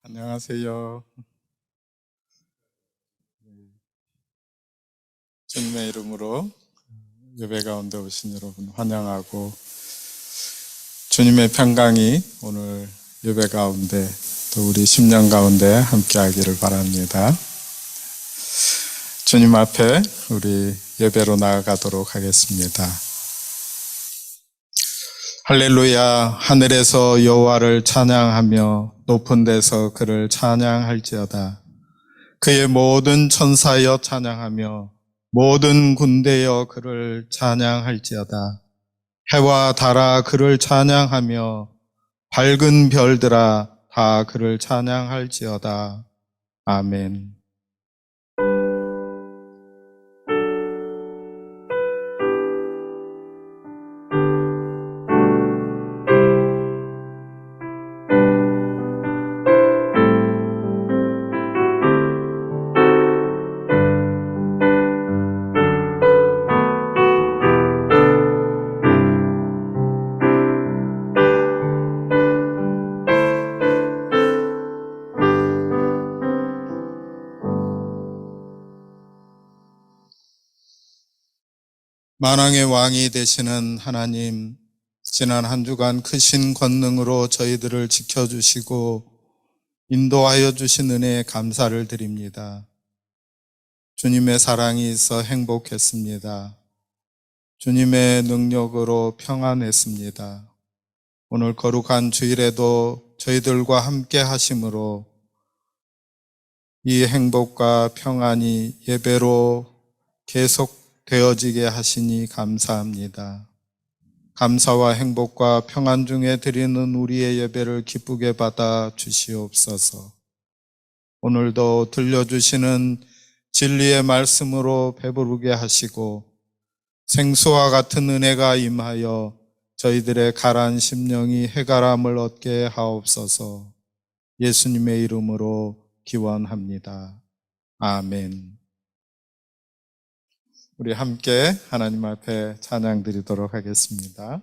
안녕하세요. 주님의 이름으로 예배 가운데 오신 여러분 환영하고, 주님의 평강이 오늘 예배 가운데 또 우리 심령 가운데 함께하기를 바랍니다. 주님 앞에 우리 예배로 나아가도록 하겠습니다. 할렐루야. 하늘에서 여호와를 찬양하며 높은 데서 그를 찬양할지어다. 그의 모든 천사여 찬양하며 모든 군대여 그를 찬양할지어다. 해와 달아 그를 찬양하며 밝은 별들아 다 그를 찬양할지어다. 아멘. 만왕의 왕이 되시는 하나님, 지난 한 주간 크신 권능으로 저희들을 지켜주시고 인도하여 주신 은혜에 감사를 드립니다. 주님의 사랑이 있어 행복했습니다. 주님의 능력으로 평안했습니다. 오늘 거룩한 주일에도 저희들과 함께 하심으로 이 행복과 평안이 예배로 계속 되어지게 하시니 감사합니다. 감사와 행복과 평안 중에 드리는 우리의 예배를 기쁘게 받아 주시옵소서. 오늘도 들려주시는 진리의 말씀으로 배부르게 하시고 생수와 같은 은혜가 임하여 저희들의 가라앉은 심령이 해가람을 얻게 하옵소서. 예수님의 이름으로 기원합니다. 아멘. 우리 함께 하나님 앞에 찬양 드리도록 하겠습니다.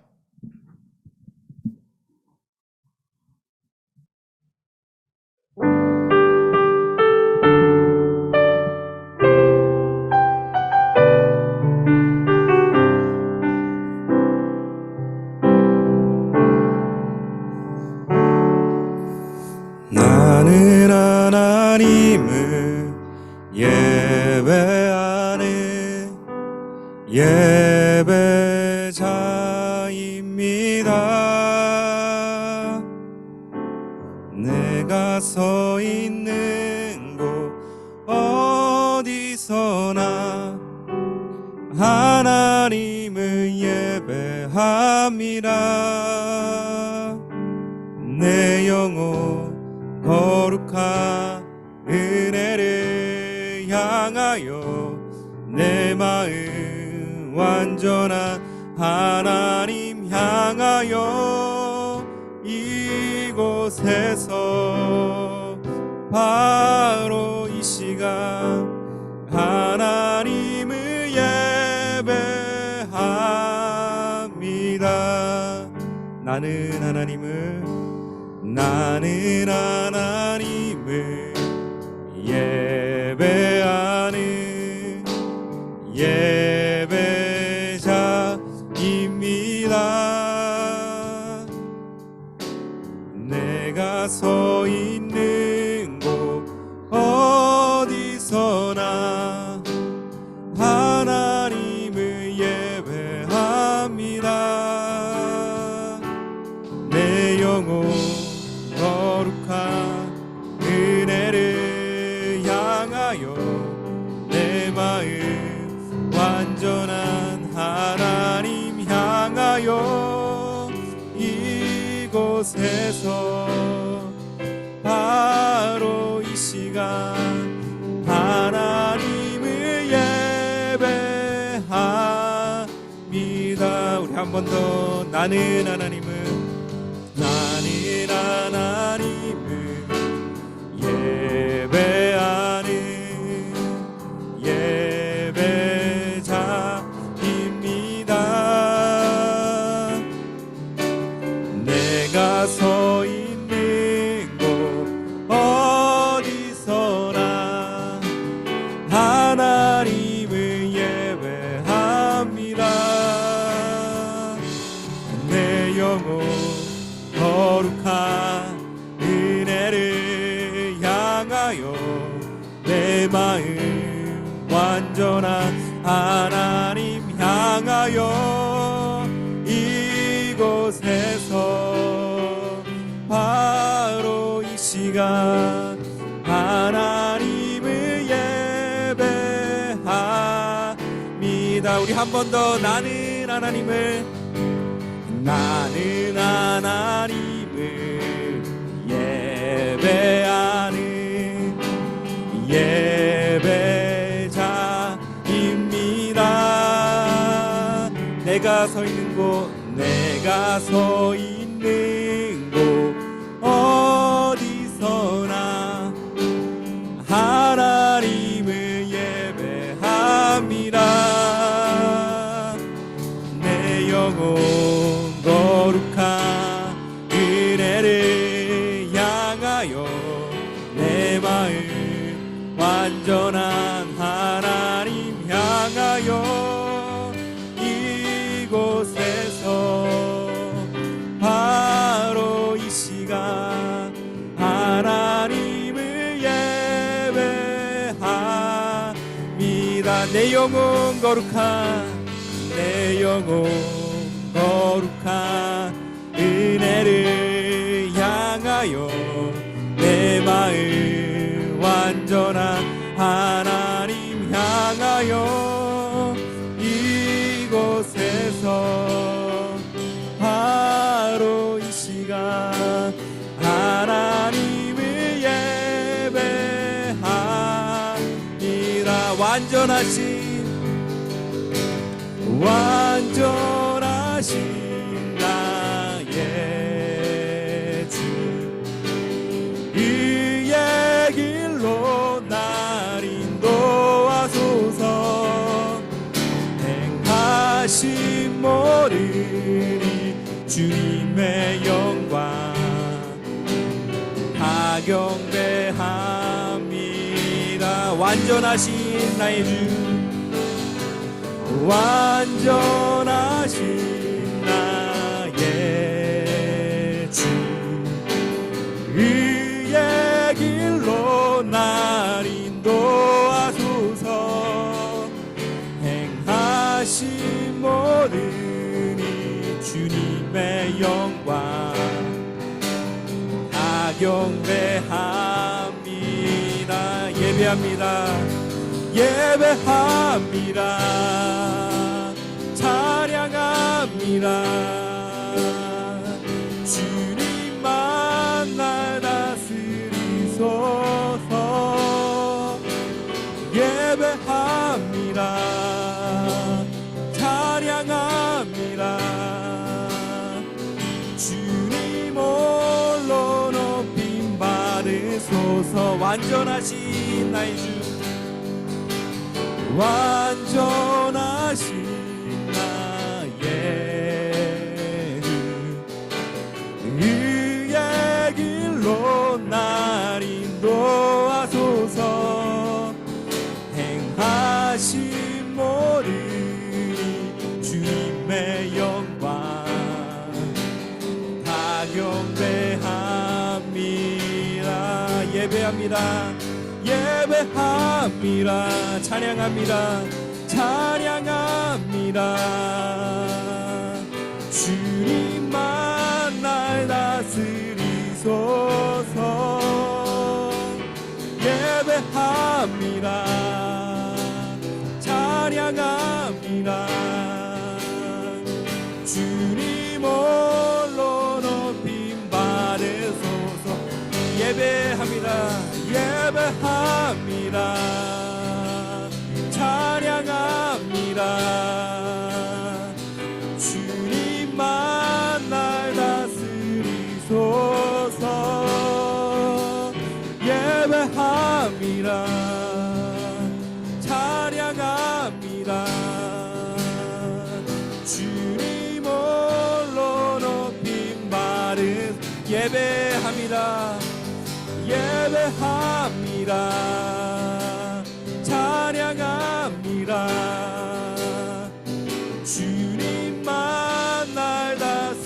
나는 하나님을 예배하는 예배자입니다. 내가 서 있는 곳 어디서나 하나님을 예배합니다. 내 영혼 거룩한 은혜를 향하여 내 마음 완전한 하나님 향하여 이곳에서 바로 이 시간 하나님을 예배합니다. 나는 하나님을 예배하는 예배자입니다. 내가 서 있는 곳 어디서나 하나님을 예배합니다. 내 영혼 거룩한 은혜를 향하여 내 마음 완전한 하나님 향하여 이곳에서 바로 이 시간 하나님을 예배합니다. 우리 한 번 더 나는 하나님을 예배하는 예배자입니다. 내가 서 있는 곳 완전한 하나님 향하여 이곳에서 바로 이 시간 하나님을 예배합니다. 우리 한 번 더 나는 하나님을 예배하는 예배자입니다. 내가 서 있는 곳 어디서나 하나님을 예배합니다. 내 영혼 거룩한 은혜를 향하여 내 마음 완전한 하나님 향하여 이곳에서 바로 이 시간 하나님을 예배합니다. 내 영혼 거룩한 은혜를 향하여 내 마음 완전한 하나님 향하여 이곳에서 바로 이 시간 하나님을 예배합니다. 완전하신 나의 주 그의 길로 날 인도하소서. 행하신 모르니 주님의 영광 다 경배합니다. 완전하신 나의 주 완전하신 나의 주 그의 길로 날 인도하소서. 행하신 모르니 주님의 영광 다 경배합니다. 예배합니다. 찬양합니다. 주님만 날 다스리소서. 예배합니다. 찬양합니다. 주님 홀로 높임 받으소서. 완전하신 나의 주 완전하신 나의 주 그의 길로 날 인도하소서. 행하신 모르니 주님의 영광 다 경배합니다. 예배합니다. 찬양합니다. 주님만 날 다스리소서. 예배합니다. 찬양합니다. 주님 홀로 높임 받으소서. 예배합니다. 찬양합니다. 주님만 날 다스리소서. 예배합니다. 찬양합니다. 주님 홀로 높임 받은 예배합니다. 찬양합니다. 주님만 날 다스리소서.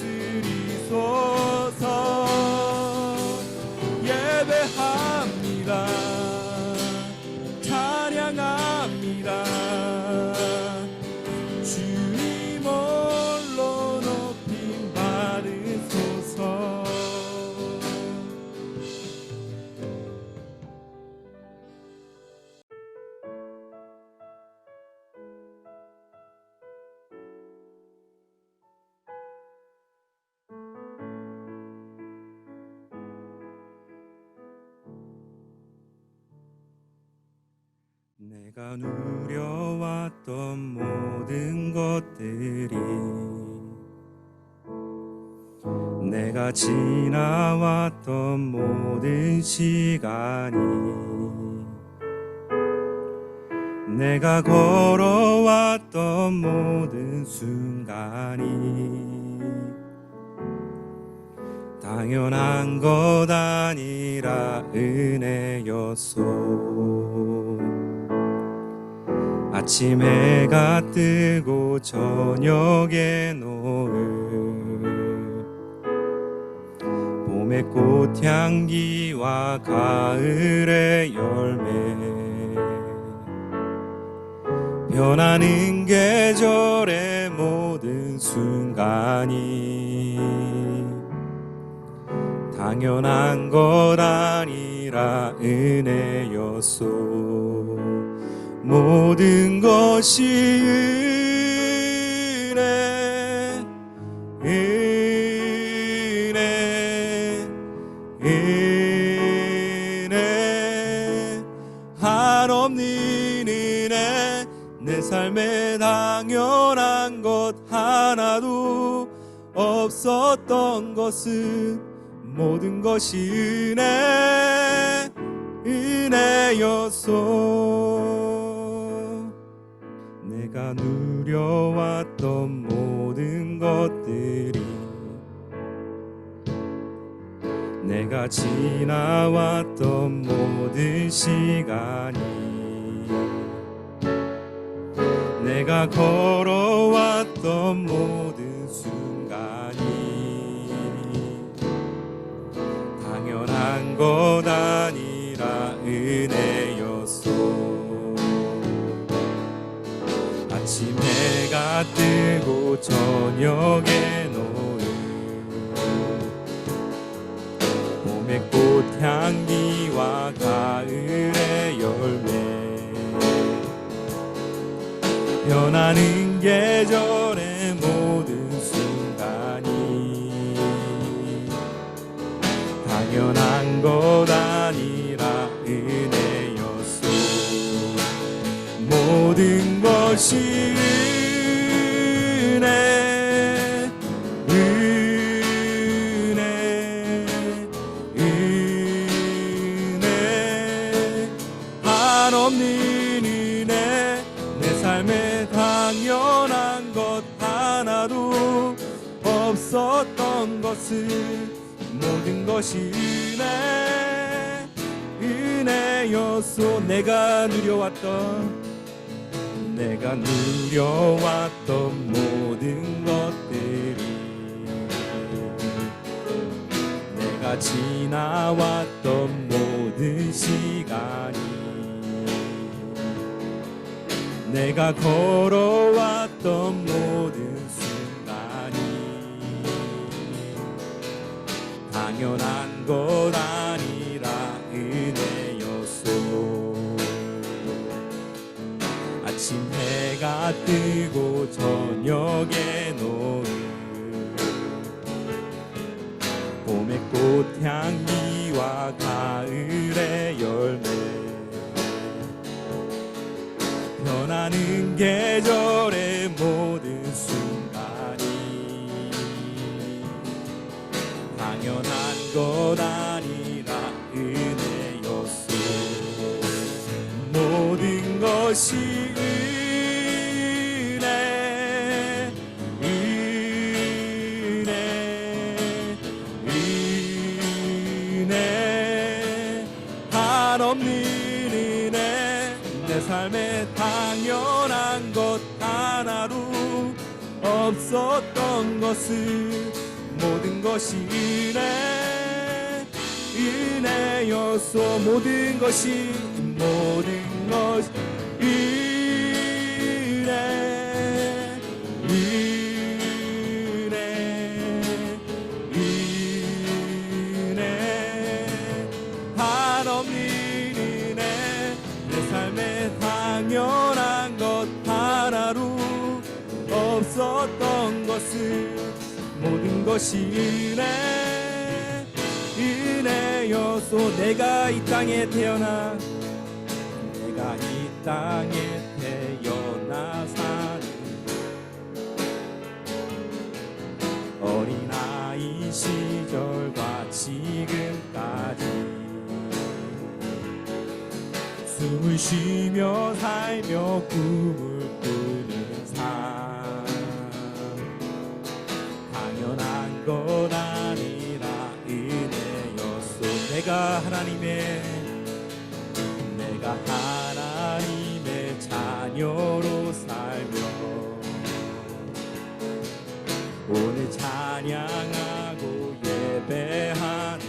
예배합니다. 찬양합니다. 내가 누려왔던 모든 것들이 내가 지나왔던 모든 시간이 내가 걸어왔던 모든 순간이 당연한 것 아니라 은혜였소. 아침 해가 뜨고 저녁에 노을, 봄의 꽃향기와 가을의 열매, 변하는 계절의 모든 순간이 당연한 것 아니라 은혜였소. 모든 것이 은혜, 은혜, 은혜, 한없는 은혜. 내 삶에 당연한 것 하나도 없었던 것은 모든 것이 은혜, 은혜였소. 내가 누려왔던 모든 것들이 내가 지나왔던 모든 시간이 내가 걸어왔던 모든 순간이 당연한 것 아니라 은혜였소. 아침 해가 뜨고 저녁에 노을, 봄의 꽃향기와 가을의 열매, 변하는 계절의 모든 순간이 당연한 것 아니라 은혜였소. 모든 것이 은혜, 은혜, 은혜, 한없는 은혜. 내 삶에 당연한 것 하나도 없었던 것을 모든 것이 은혜, 은혜였소. 내가 누려왔던 모든 것들이 내가 지나왔던 모든 시간이 내가 걸어왔던 모든 순간이 당연한 것 아니라 은혜였소. 아침 해가 뜨고 저녁에 노을, 봄의 꽃향기와 가을의 열매, 변하는 계절의 모든 순간이 당연한 것 아니라 은혜였소. 모든 것이 은혜, 은혜, 은혜, 한없는 은혜. 내 삶에 당연한 것 하나도 없었던 것을 모든 것이 은혜, 은혜였소. 모든 것이 은혜, 은혜, 은혜, 한없는 은혜. 내 삶에 당연한 것 하나도 없었던 것을 모든 것이 은혜, 은혜였소. 내가 이 땅에 태어나 내가 이 땅에 태어나 사는 어린아이 시절과 지금까지 숨을 쉬며 살며 꿈을 꾸는 삶 당연한 것 아니라 은혜였소. 내가 하나님의 자녀로 살며 오늘 찬양하고 예배하는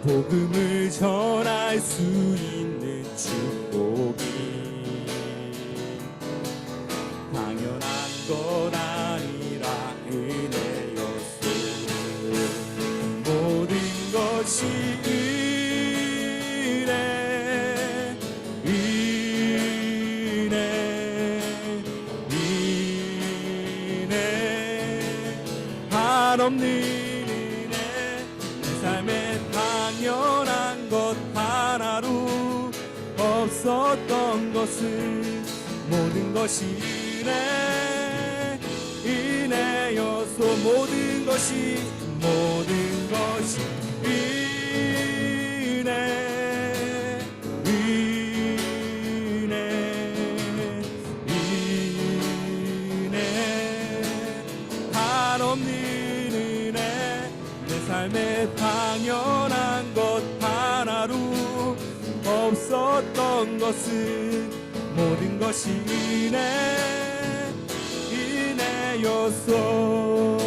복음을 전할 수 있는 축복이 당연한 것 아니라 은혜였소. 모든 것이 은혜 한없는 은혜 내 삶에 당연한 것 하나로 없었던 것은 모든 것이 은혜였소. 모든 것이 은혜 한없는 은혜 내 삶에 당연한 것 하나로 없었던 것은 모든 것이 은혜였소.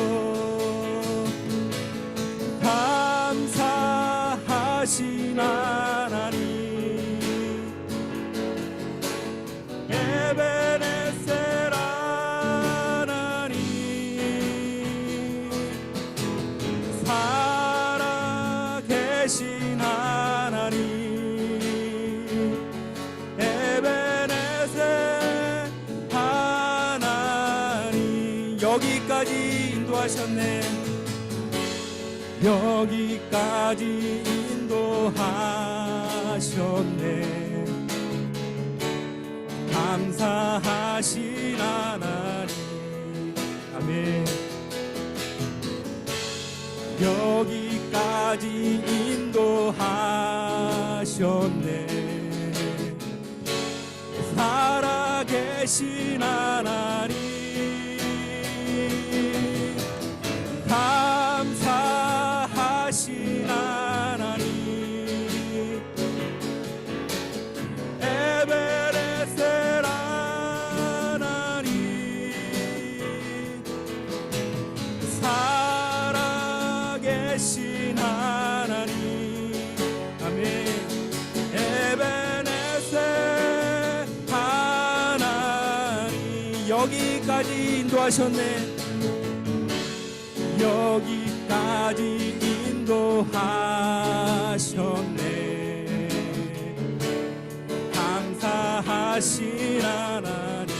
감사하신 하나님 에베네셀 하나님 살아계신 하나님 에베네셀 하나님 여기까지 인도하셨네. 여기까지 인도하셨네. 감사하신 하나님 아멘. 여기까지 인도하셨네. 살아계신 하나님 감사하신 하나님 에베레셀 하나님 살아계신 하나님 아멘. 에베레셀 하나님 여기까지 인도하셨네. 여기까지 인도하셨네. 감사하신 하나님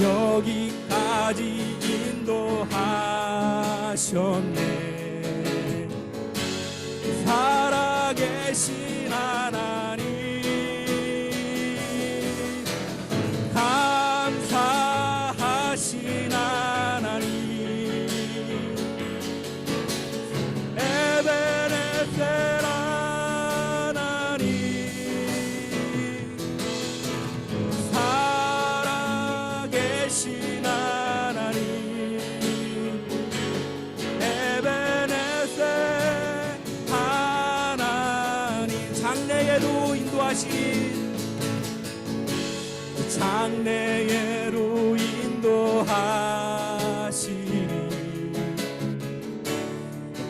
여기까지 인도하셨네. 살아계신 하나님 감사하신 하나님 에베네셀 하나님 살아계신 하나님 에베네셀 하나님 장래에도 인도하신 장래에로 인도하시니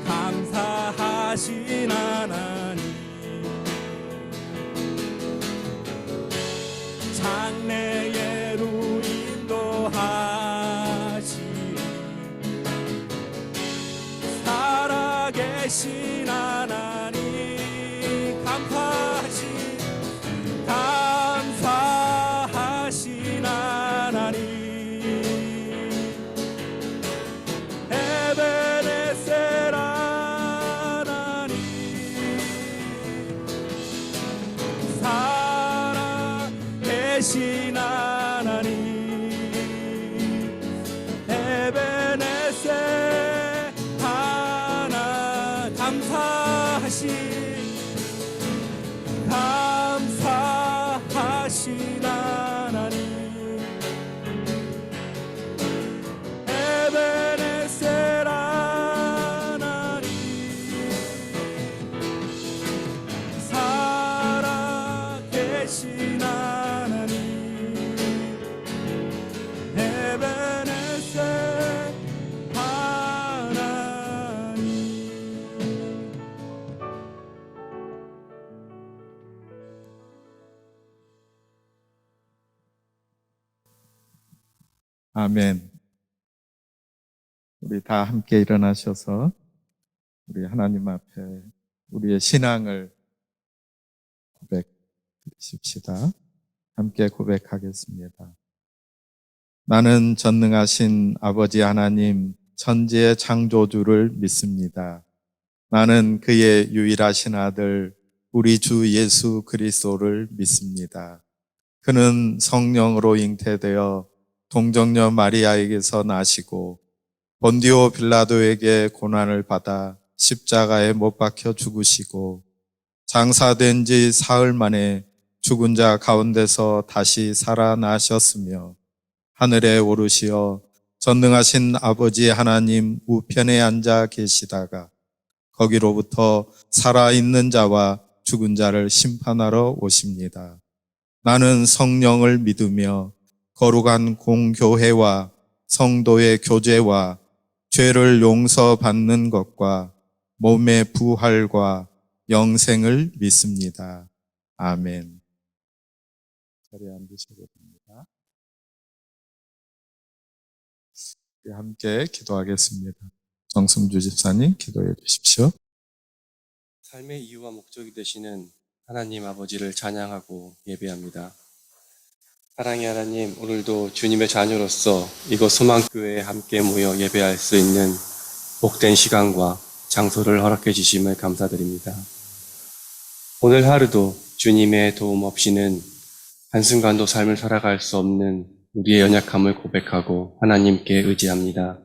감사하신 하나님 장래에로 인도하시니 살아계신 하나님 감사하신 하나님 에베네셀 하나님 계신 하나님 에베네셀 하나 감사하신 하나님 에베네셀 하나님 살아계신 하나님 에베네셀 하나님. 아멘. 우리 다 함께 일어나셔서 우리 하나님 앞에 우리의 신앙을 고백하십시다. 함께 고백하겠습니다. 나는 전능하신 아버지 하나님, 천지의 창조주를 믿습니다. 나는 그의 유일하신 아들, 우리 주 예수 그리스도를 믿습니다. 그는 성령으로 잉태되어 동정녀 마리아에게서 나시고 본디오 빌라도에게 고난을 받아 십자가에 못 박혀 죽으시고 장사된 지 사흘 만에 죽은 자 가운데서 다시 살아나셨으며 하늘에 오르시어 전능하신 아버지 하나님 우편에 앉아 계시다가 거기로부터 살아있는 자와 죽은 자를 심판하러 오십니다. 나는 성령을 믿으며 거룩한 공교회와 성도의 교제와 죄를 용서받는 것과 몸의 부활과 영생을 믿습니다. 아멘. 자리에 앉으셔도 됩니다. 우리 함께 기도하겠습니다. 정승주 집사님 기도해 주십시오. 삶의 이유와 목적이 되시는 하나님 아버지를 찬양하고 예배합니다. 사랑의 하나님, 오늘도 주님의 자녀로서 이곳 소망교회에 함께 모여 예배할 수 있는 복된 시간과 장소를 허락해 주심을 감사드립니다. 오늘 하루도 주님의 도움 없이는 한순간도 삶을 살아갈 수 없는 우리의 연약함을 고백하고 하나님께 의지합니다.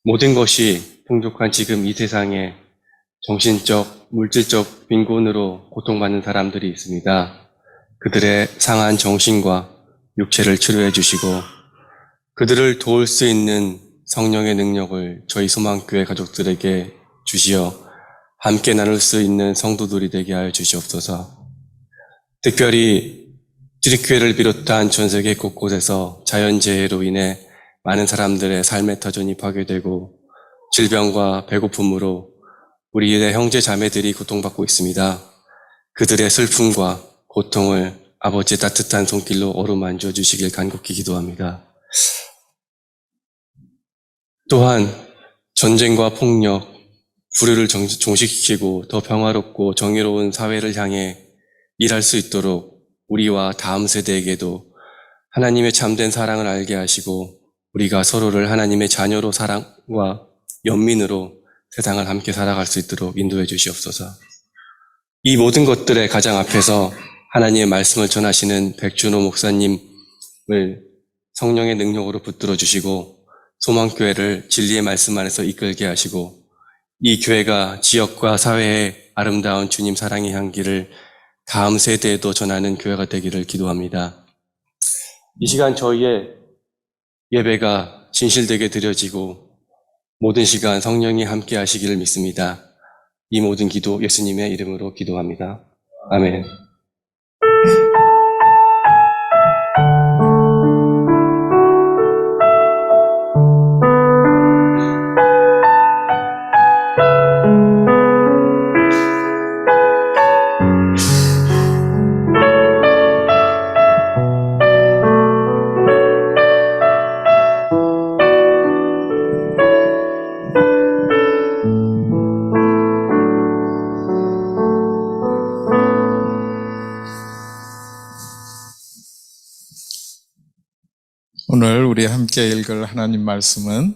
모든 것이 풍족한 지금 이 세상에 정신적, 물질적 빈곤으로 고통받는 사람들이 있습니다. 그들의 상한 정신과 육체를 치료해 주시고 그들을 도울 수 있는 성령의 능력을 저희 소망교회 가족들에게 주시어 함께 나눌 수 있는 성도들이 되게 하여 주시옵소서. 특별히 지리교회를 비롯한 전 세계 곳곳에서 자연재해로 인해 많은 사람들의 삶의 터전이 파괴되고 질병과 배고픔으로 우리의 형제 자매들이 고통받고 있습니다. 그들의 슬픔과 고통을 아버지의 따뜻한 손길로 어루만져 주시길 간곡히 기도합니다. 또한 전쟁과 폭력, 불효를 종식시키고 더 평화롭고 정의로운 사회를 향해 일할 수 있도록 우리와 다음 세대에게도 하나님의 참된 사랑을 알게 하시고 우리가 서로를 하나님의 자녀로 사랑과 연민으로 세상을 함께 살아갈 수 있도록 인도해 주시옵소서. 이 모든 것들의 가장 앞에서 하나님의 말씀을 전하시는 백준호 목사님을 성령의 능력으로 붙들어 주시고 소망교회를 진리의 말씀 안에서 이끌게 하시고 이 교회가 지역과 사회에 아름다운 주님 사랑의 향기를 다음 세대에도 전하는 교회가 되기를 기도합니다. 이 시간 저희의 예배가 진실되게 드려지고 모든 시간 성령이 함께 하시기를 믿습니다. 이 모든 기도 예수님의 이름으로 기도합니다. 아멘. 오늘 우리 함께 읽을 하나님 말씀은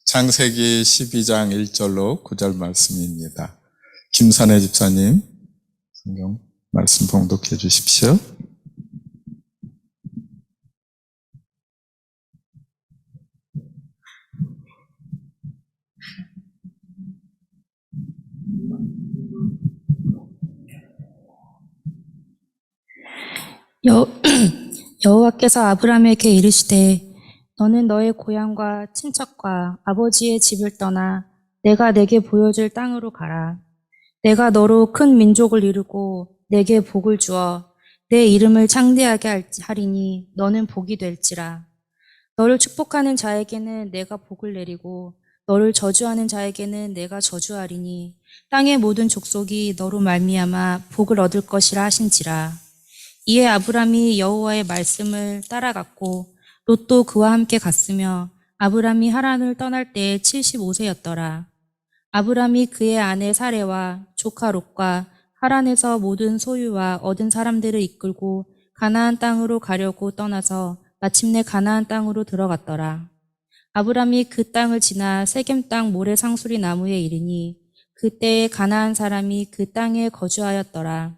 창세기 12장 1절로 9절 말씀입니다. 김선혜 집사님 성경 말씀 봉독해 주십시오. 여호와께서 아브라함에게 이르시되 너는 너의 고향과 친척과 아버지의 집을 떠나 내가 내게 보여줄 땅으로 가라. 내가 너로 큰 민족을 이루고 내게 복을 주어 내 이름을 창대하게 하리니 너는 복이 될지라. 너를 축복하는 자에게는 내가 복을 내리고 너를 저주하는 자에게는 내가 저주하리니 땅의 모든 족속이 너로 말미암아 복을 얻을 것이라 하신지라. 이에 아브람이 여호와의 말씀을 따라갔고 롯도 그와 함께 갔으며 아브람이 하란을 떠날 때에 75세였더라. 아브람이 그의 아내 사레와 조카 롯과 하란에서 모든 소유와 얻은 사람들을 이끌고 가나안 땅으로 가려고 떠나서 마침내 가나안 땅으로 들어갔더라. 아브람이 그 땅을 지나 세겜 땅 모래 상수리 나무에 이르니 그때에 가나안 사람이 그 땅에 거주하였더라.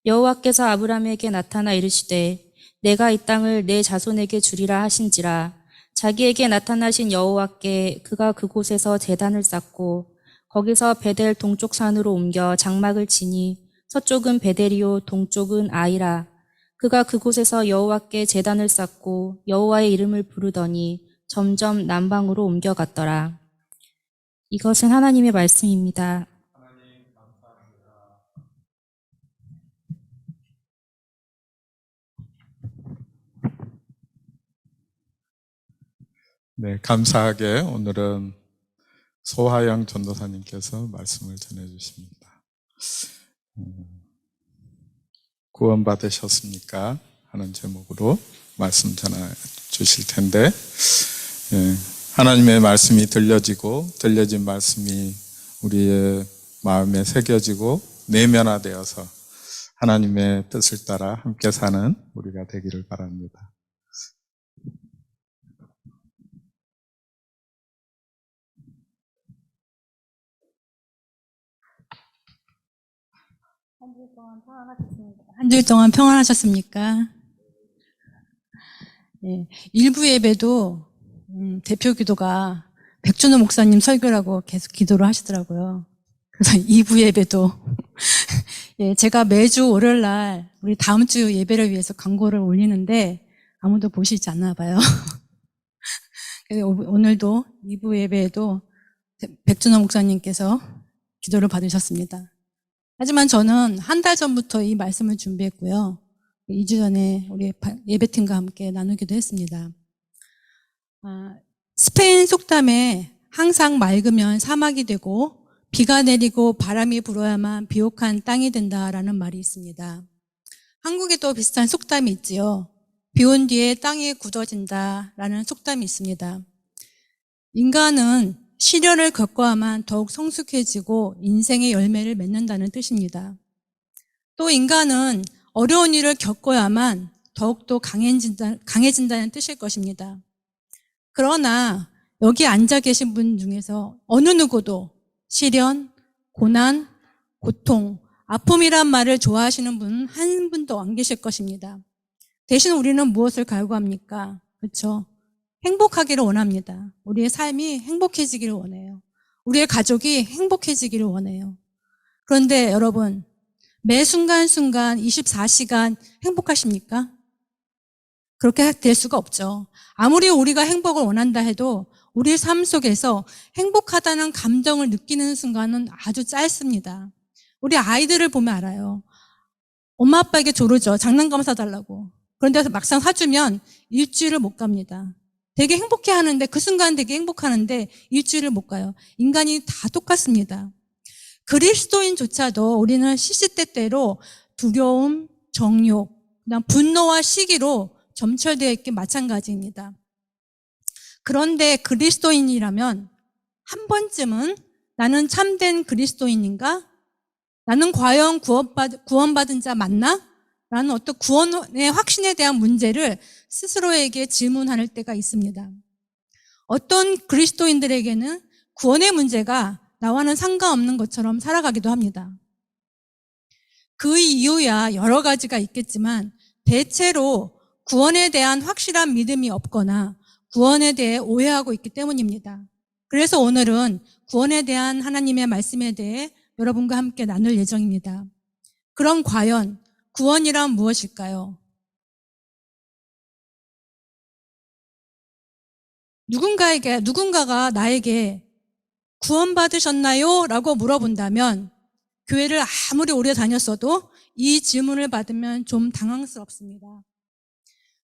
여호와께서 아브람에게 나타나 이르시되 내가 이 땅을 내 자손에게 주리라 하신지라. 자기에게 나타나신 여호와께 그가 그곳에서 제단을 쌓고 거기서 베델 동쪽 산으로 옮겨 장막을 치니 서쪽은 베델이요 동쪽은 아이라. 그가 그곳에서 여호와께 제단을 쌓고 여호와의 이름을 부르더니 점점 남방으로 옮겨갔더라. 이것은 하나님의 말씀입니다. 네, 감사하게 오늘은 소하영 전도사님께서 말씀을 전해주십니다. 구원받으셨습니까? 하는 제목으로 말씀 전해 주실 텐데, 하나님의 말씀이 들려진 말씀이 우리의 마음에 새겨지고 내면화되어서 하나님의 뜻을 따라 함께 사는 우리가 되기를 바랍니다. 한 주일 동안 평안하셨습니까? 네, 일부 예배도 대표 기도가 백준호 목사님 설교라고 계속 기도를 하시더라고요. 그래서 2부 예배도 예, 제가 매주 월요일 날 우리 다음 주 예배를 위해서 광고를 올리는데 아무도 보시지 않나 봐요. 그래서 오늘도 2부 예배에도 백준호 목사님께서 기도를 받으셨습니다. 하지만 저는 한 달 전부터 이 말씀을 준비했고요. 2주 전에 우리 예배팀과 함께 나누기도 했습니다. 스페인 속담에 항상 맑으면 사막이 되고 비가 내리고 바람이 불어야만 비옥한 땅이 된다라는 말이 있습니다. 한국에도 비슷한 속담이 있지요. 비 온 뒤에 땅이 굳어진다라는 속담이 있습니다. 인간은 시련을 겪어야만 더욱 성숙해지고 인생의 열매를 맺는다는 뜻입니다. 또 인간은 어려운 일을 겪어야만 더욱더 강해진다는 뜻일 것입니다. 그러나 여기 앉아 계신 분 중에서 어느 누구도 시련, 고난, 고통, 아픔이란 말을 좋아하시는 분은 한 분도 안 계실 것입니다. 대신 우리는 무엇을 갈구합니까? 그렇죠? 행복하기를 원합니다. 우리의 삶이 행복해지기를 원해요. 우리의 가족이 행복해지기를 원해요. 그런데 여러분, 매 순간순간 24시간 행복하십니까? 그렇게 될 수가 없죠. 아무리 우리가 행복을 원한다 해도 우리의 삶 속에서 행복하다는 감정을 느끼는 순간은 아주 짧습니다. 우리 아이들을 보면 알아요. 엄마 아빠에게 조르죠. 장난감 사달라고. 그런데 막상 사주면 일주일을 못 갑니다. 되게 행복해 하는데 그 순간 되게 행복하는데 일주일을 못 가요. 인간이 다 똑같습니다. 그리스도인조차도 우리는 시시때때로 두려움, 정욕, 그다음 분노와 시기로 점철되어 있기 마찬가지입니다. 그런데 그리스도인이라면 한 번쯤은 나는 참된 그리스도인인가? 나는 과연 구원받은 자 맞나? 라는 어떤 구원의 확신에 대한 문제를 스스로에게 질문할 때가 있습니다. 어떤 그리스도인들에게는 구원의 문제가 나와는 상관없는 것처럼 살아가기도 합니다. 그 이유야 여러 가지가 있겠지만 대체로 구원에 대한 확실한 믿음이 없거나 구원에 대해 오해하고 있기 때문입니다. 그래서 오늘은 구원에 대한 하나님의 말씀에 대해 여러분과 함께 나눌 예정입니다. 그럼 과연 구원이란 무엇일까요? 누군가가 나에게 구원받으셨나요? 라고 물어본다면 교회를 아무리 오래 다녔어도 이 질문을 받으면 좀 당황스럽습니다.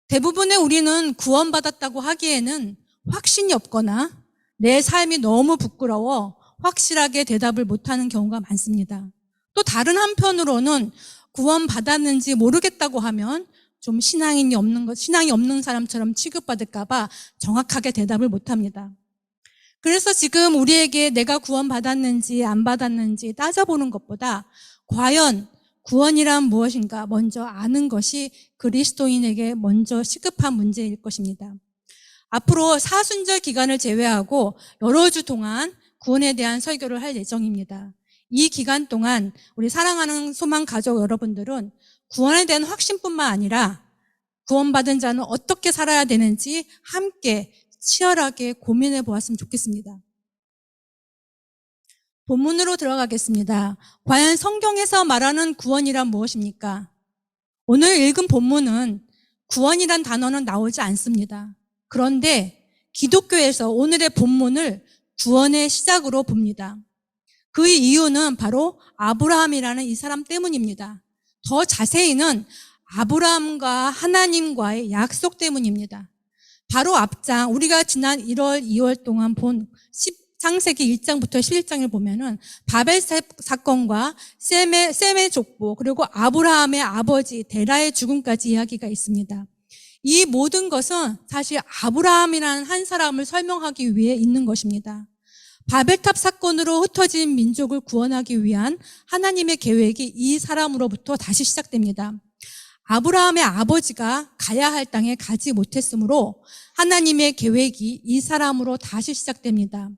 대부분의 우리는 구원받았다고 하기에는 확신이 없거나 내 삶이 너무 부끄러워 확실하게 대답을 못하는 경우가 많습니다. 또 다른 한편으로는 구원받았는지 모르겠다고 하면 좀 신앙이 없는 사람처럼 취급받을까봐 정확하게 대답을 못합니다. 그래서 지금 우리에게 내가 구원받았는지 안 받았는지 따져보는 것보다 과연 구원이란 무엇인가 먼저 아는 것이 그리스도인에게 먼저 시급한 문제일 것입니다. 앞으로 사순절 기간을 제외하고 여러 주 동안 구원에 대한 설교를 할 예정입니다. 이 기간 동안 우리 사랑하는 소망 가족 여러분들은 구원에 대한 확신뿐만 아니라 구원받은 자는 어떻게 살아야 되는지 함께 치열하게 고민해 보았으면 좋겠습니다. 본문으로 들어가겠습니다. 과연 성경에서 말하는 구원이란 무엇입니까? 오늘 읽은 본문은 구원이란 단어는 나오지 않습니다. 그런데 기독교에서 오늘의 본문을 구원의 시작으로 봅니다. 그 이유는 바로 아브라함이라는 이 사람 때문입니다. 더 자세히는 아브라함과 하나님과의 약속 때문입니다. 바로 앞장, 우리가 지난 1월, 2월 동안 본 창세기 1장부터 11장을 보면은 바벨 사건과 셈의 족보, 그리고 아브라함의 아버지 데라의 죽음까지 이야기가 있습니다. 이 모든 것은 사실 아브라함이라는 한 사람을 설명하기 위해 있는 것입니다. 바벨탑 사건으로 흩어진 민족을 구원하기 위한 하나님의 계획이 이 사람으로부터 다시 시작됩니다. 아브라함의 아버지가 가야 할 땅에 가지 못했으므로 하나님의 계획이 이 사람으로 다시 시작됩니다.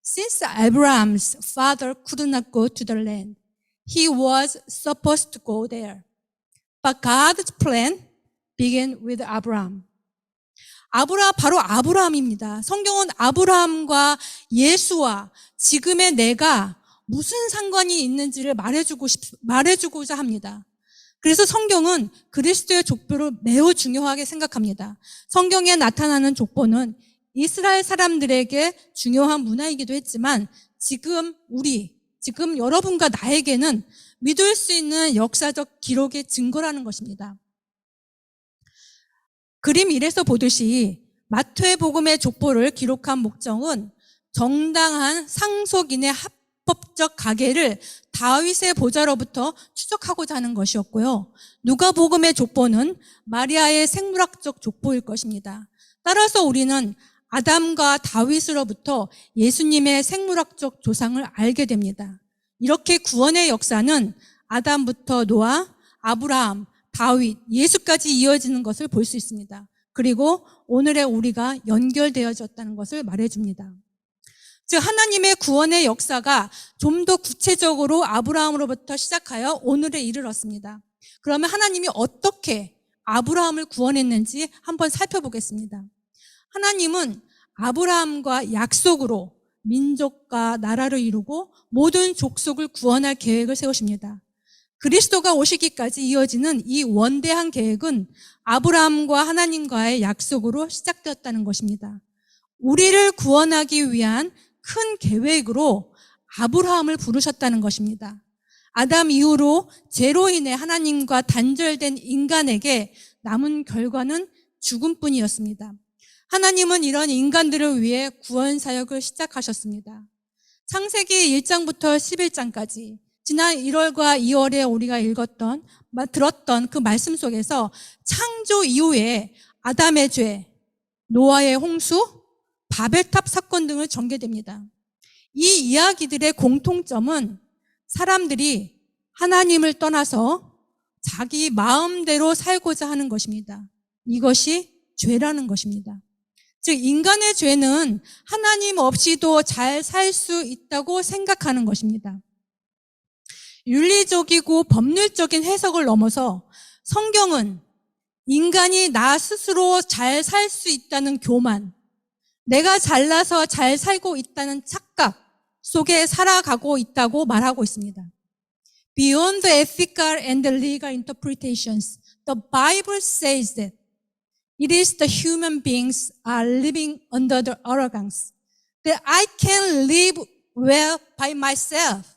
Since Abraham's father could not go to the land, he was supposed to go there. But God's plan began with Abraham. 바로 아브라함입니다. 성경은 아브라함과 예수와 지금의 내가 무슨 상관이 있는지를 말해주고자 합니다. 그래서 성경은 그리스도의 족보를 매우 중요하게 생각합니다. 성경에 나타나는 족보는 이스라엘 사람들에게 중요한 문화이기도 했지만 지금 여러분과 나에게는 믿을 수 있는 역사적 기록의 증거라는 것입니다. 그림 1에서 보듯이 마태복음의 족보를 기록한 목적은 정당한 상속인의 합법적 가계를 다윗의 보좌로부터 추적하고자 하는 것이었고요. 누가복음의 족보는 마리아의 생물학적 족보일 것입니다. 따라서 우리는 아담과 다윗으로부터 예수님의 생물학적 조상을 알게 됩니다. 이렇게 구원의 역사는 아담부터 노아, 아브라함, 다윗, 예수까지 이어지는 것을 볼 수 있습니다. 그리고 오늘의 우리가 연결되어졌다는 것을 말해줍니다. 즉 하나님의 구원의 역사가 좀 더 구체적으로 아브라함으로부터 시작하여 오늘에 이르렀습니다. 그러면 하나님이 어떻게 아브라함을 구원했는지 한번 살펴보겠습니다. 하나님은 아브라함과 약속으로 민족과 나라를 이루고 모든 족속을 구원할 계획을 세우십니다. 그리스도가 오시기까지 이어지는 이 원대한 계획은 아브라함과 하나님과의 약속으로 시작되었다는 것입니다. 우리를 구원하기 위한 큰 계획으로 아브라함을 부르셨다는 것입니다. 아담 이후로 죄로 인해 하나님과 단절된 인간에게 남은 결과는 죽음뿐이었습니다. 하나님은 이런 인간들을 위해 구원 사역을 시작하셨습니다. 창세기 1장부터 11장까지 지난 1월과 2월에 우리가 들었던 그 말씀 속에서 창조 이후에 아담의 죄, 노아의 홍수, 바벨탑 사건 등을 전개됩니다. 이 이야기들의 공통점은 사람들이 하나님을 떠나서 자기 마음대로 살고자 하는 것입니다. 이것이 죄라는 것입니다. 즉 인간의 죄는 하나님 없이도 잘 살 수 있다고 생각하는 것입니다. 윤리적이고 법률적인 해석을 넘어서 성경은 인간이 나 스스로 잘 살 수 있다는 교만, 내가 잘나서 잘 살고 있다는 착각 속에 살아가고 있다고 말하고 있습니다. Beyond the ethical and the legal interpretations, the Bible says that It is the human beings are living under the arrogance that I can live well by myself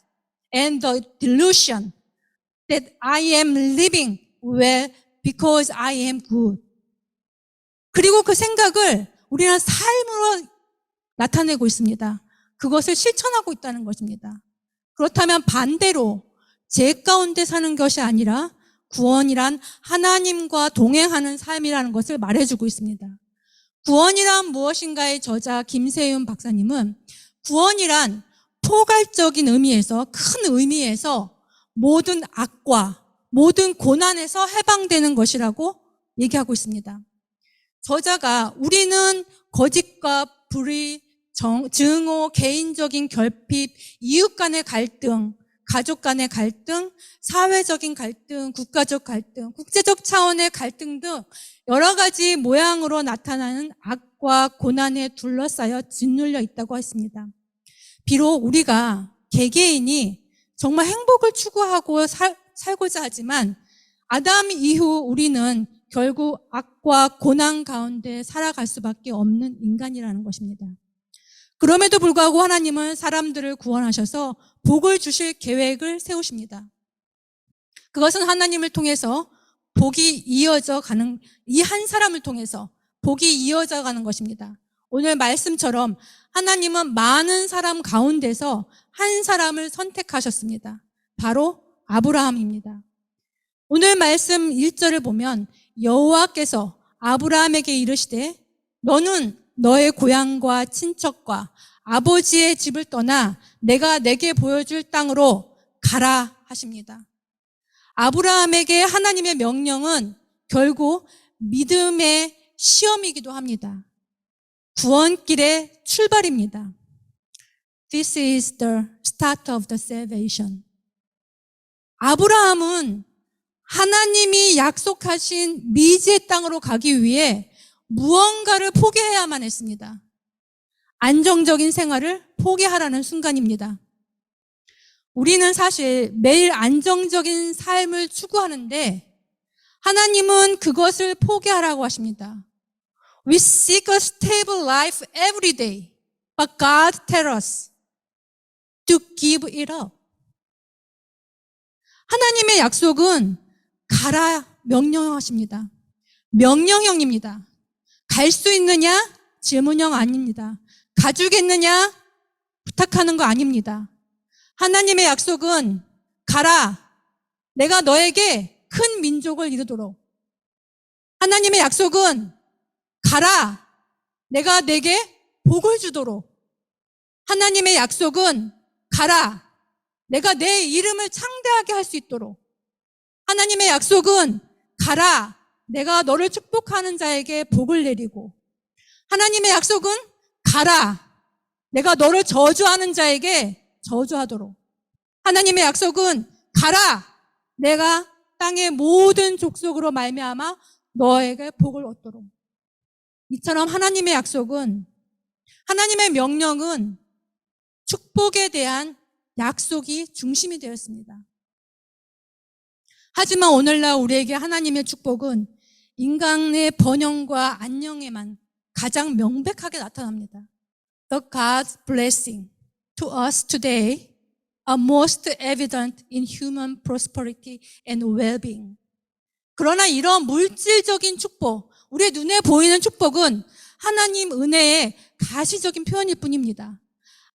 and the delusion that I am living well because I am good. 그리고 그 생각을 우리는 삶으로 나타내고 있습니다. 그것을 실천하고 있다는 것입니다. 그렇다면 반대로 제 가운데 사는 것이 아니라 구원이란 하나님과 동행하는 삶이라는 것을 말해주고 있습니다. 구원이란 무엇인가의 저자 김세윤 박사님은 구원이란 포괄적인 의미에서, 큰 의미에서 모든 악과 모든 고난에서 해방되는 것이라고 얘기하고 있습니다. 저자가 우리는 거짓과 불의, 증오, 개인적인 결핍, 이웃 간의 갈등, 가족 간의 갈등, 사회적인 갈등, 국가적 갈등, 국제적 차원의 갈등 등 여러 가지 모양으로 나타나는 악과 고난에 둘러싸여 짓눌려 있다고 했습니다. 비록 우리가 개개인이 정말 행복을 추구하고 살고자 하지만 아담 이후 우리는 결국 악과 고난 가운데 살아갈 수밖에 없는 인간이라는 것입니다. 그럼에도 불구하고 하나님은 사람들을 구원하셔서 복을 주실 계획을 세우십니다. 그것은 하나님을 통해서 복이 이어져 가는, 이 한 사람을 통해서 복이 이어져 가는 것입니다. 오늘 말씀처럼 하나님은 많은 사람 가운데서 한 사람을 선택하셨습니다. 바로 아브라함입니다. 오늘 말씀 1절을 보면 여호와께서 아브라함에게 이르시되 너는 너의 고향과 친척과 아버지의 집을 떠나 내가 내게 보여줄 땅으로 가라 하십니다. 아브라함에게 하나님의 명령은 결국 믿음의 시험이기도 합니다. 구원길의 출발입니다. This is the start of the salvation. 아브라함은 하나님이 약속하신 미지의 땅으로 가기 위해 무언가를 포기해야만 했습니다. 안정적인 생활을 포기하라는 순간입니다. 우리는 사실 매일 안정적인 삶을 추구하는데 하나님은 그것을 포기하라고 하십니다. We seek a stable life every day, but God tells us to give it up. 하나님의 약속은 가라 명령하십니다. 명령형입니다. 갈 수 있느냐? 질문형 아닙니다. 가주겠느냐? 부탁하는 거 아닙니다. 하나님의 약속은 가라. 내가 너에게 큰 민족을 이루도록. 하나님의 약속은 가라. 내가 내게 복을 주도록. 하나님의 약속은 가라. 내가 내 이름을 창대하게 할 수 있도록. 하나님의 약속은 가라. 내가 너를 축복하는 자에게 복을 내리고. 하나님의 약속은 가라. 내가 너를 저주하는 자에게 저주하도록. 하나님의 약속은 가라. 내가 땅의 모든 족속으로 말미암아 너에게 복을 얻도록. 이처럼 하나님의 약속은, 하나님의 명령은 축복에 대한 약속이 중심이 되었습니다. 하지만 오늘날 우리에게 하나님의 축복은 인간의 번영과 안녕에만 가장 명백하게 나타납니다. The God's blessing to us today are most evident in human prosperity and well-being. 그러나 이런 물질적인 축복, 우리의 눈에 보이는 축복은 하나님 은혜의 가시적인 표현일 뿐입니다.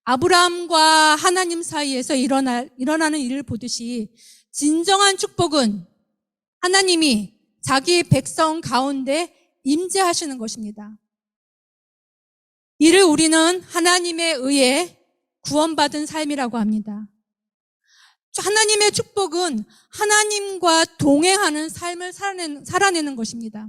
아브라함과 하나님 사이에서 일어나는 일을 보듯이 진정한 축복은 하나님이 자기 백성 가운데 임재하시는 것입니다. 이를 우리는 하나님에 의해 구원받은 삶이라고 합니다. 하나님의 축복은 하나님과 동행하는 삶을 살아내는 것입니다.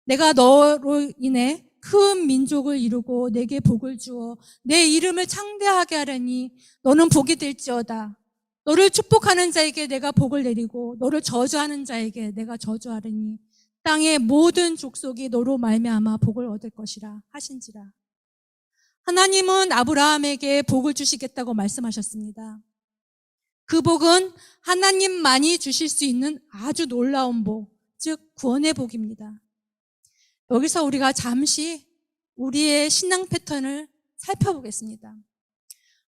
내가 너로 인해 큰 민족을 이루고 내게 복을 주어 내 이름을 창대하게 하려니 너는 복이 될지어다. 너를 축복하는 자에게 내가 복을 내리고 너를 저주하는 자에게 내가 저주하려니 땅의 모든 족속이 너로 말미암아 복을 얻을 것이라 하신지라. 하나님은 아브라함에게 복을 주시겠다고 말씀하셨습니다. 그 복은 하나님만이 주실 수 있는 아주 놀라운 복, 즉 구원의 복입니다. 여기서 우리가 잠시 우리의 신앙 패턴을 살펴보겠습니다.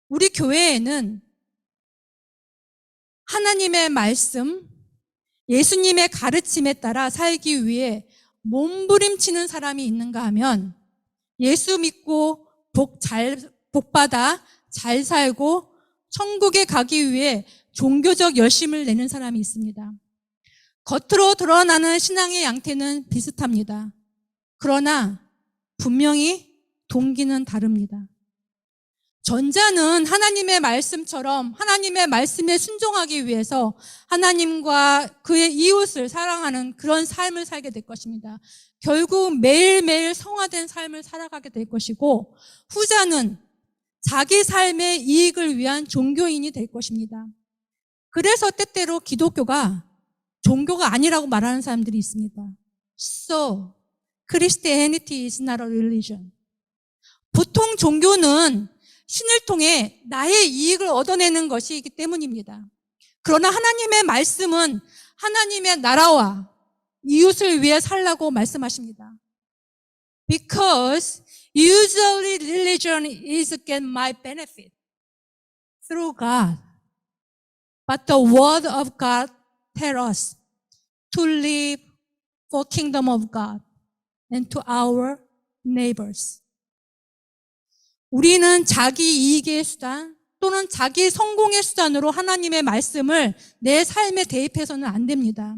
우리 교회에는 하나님의 말씀, 예수님의 가르침에 따라 살기 위해 몸부림치는 사람이 있는가 하면 예수 믿고 복받아 잘 살고 천국에 가기 위해 종교적 열심을 내는 사람이 있습니다. 겉으로 드러나는 신앙의 양태는 비슷합니다. 그러나 분명히 동기는 다릅니다. 전자는 하나님의 말씀처럼 하나님의 말씀에 순종하기 위해서 하나님과 그의 이웃을 사랑하는 그런 삶을 살게 될 것입니다. 결국 매일매일 성화된 삶을 살아가게 될 것이고, 후자는 자기 삶의 이익을 위한 종교인이 될 것입니다. 그래서 때때로 기독교가 종교가 아니라고 말하는 사람들이 있습니다. So, Christianity is not a religion. 보통 종교는 신을 통해 나의 이익을 얻어내는 것이기 때문입니다. 그러나 하나님의 말씀은 하나님의 나라와 이웃을 위해 살라고 말씀하십니다. Because usually religion is to get my benefit through God. But the word of God tells us to live for kingdom of God and to our neighbors. 우리는 자기 이익의 수단 또는 자기 성공의 수단으로 하나님의 말씀을 내 삶에 대입해서는 안 됩니다.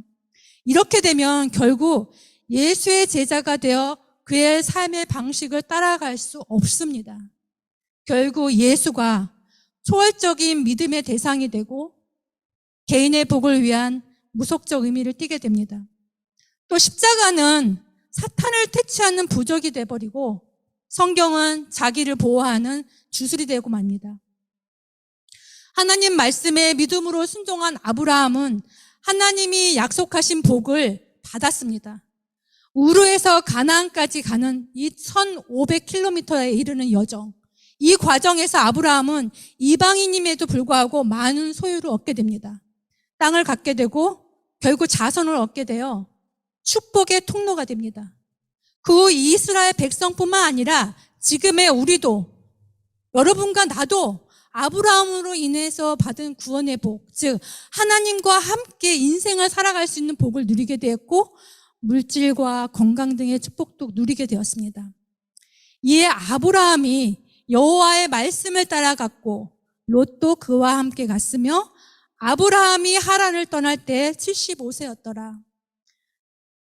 이렇게 되면 결국 예수의 제자가 되어 그의 삶의 방식을 따라갈 수 없습니다. 결국 예수가 초월적인 믿음의 대상이 되고 개인의 복을 위한 무속적 의미를 띠게 됩니다. 또 십자가는 사탄을 퇴치하는 부적이 돼버리고 성경은 자기를 보호하는 주술이 되고 맙니다. 하나님 말씀에 믿음으로 순종한 아브라함은 하나님이 약속하신 복을 받았습니다. 우르에서 가나안까지 가는 이 1500km에 이르는 여정, 이 과정에서 아브라함은 이방인임에도 불구하고 많은 소유를 얻게 됩니다. 땅을 갖게 되고 결국 자손을 얻게 되어 축복의 통로가 됩니다. 그 이스라엘 백성뿐만 아니라 지금의 우리도, 여러분과 나도 아브라함으로 인해서 받은 구원의 복, 즉 하나님과 함께 인생을 살아갈 수 있는 복을 누리게 되었고 물질과 건강 등의 축복도 누리게 되었습니다. 이에 아브라함이 여호와의 말씀을 따라갔고 롯도 그와 함께 갔으며 아브라함이 하란을 떠날 때 75세였더라.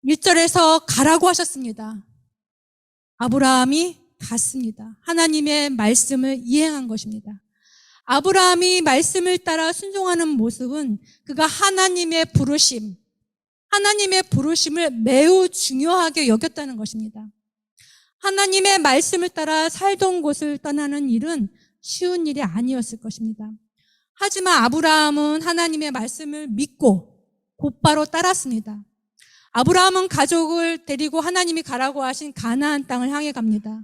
1절에서 가라고 하셨습니다. 아브라함이 갔습니다. 하나님의 말씀을 이행한 것입니다. 아브라함이 말씀을 따라 순종하는 모습은 그가 하나님의 부르심을 매우 중요하게 여겼다는 것입니다. 하나님의 말씀을 따라 살던 곳을 떠나는 일은 쉬운 일이 아니었을 것입니다. 하지만 아브라함은 하나님의 말씀을 믿고 곧바로 따랐습니다. 아브라함은 가족을 데리고 하나님이 가라고 하신 가나안 땅을 향해 갑니다.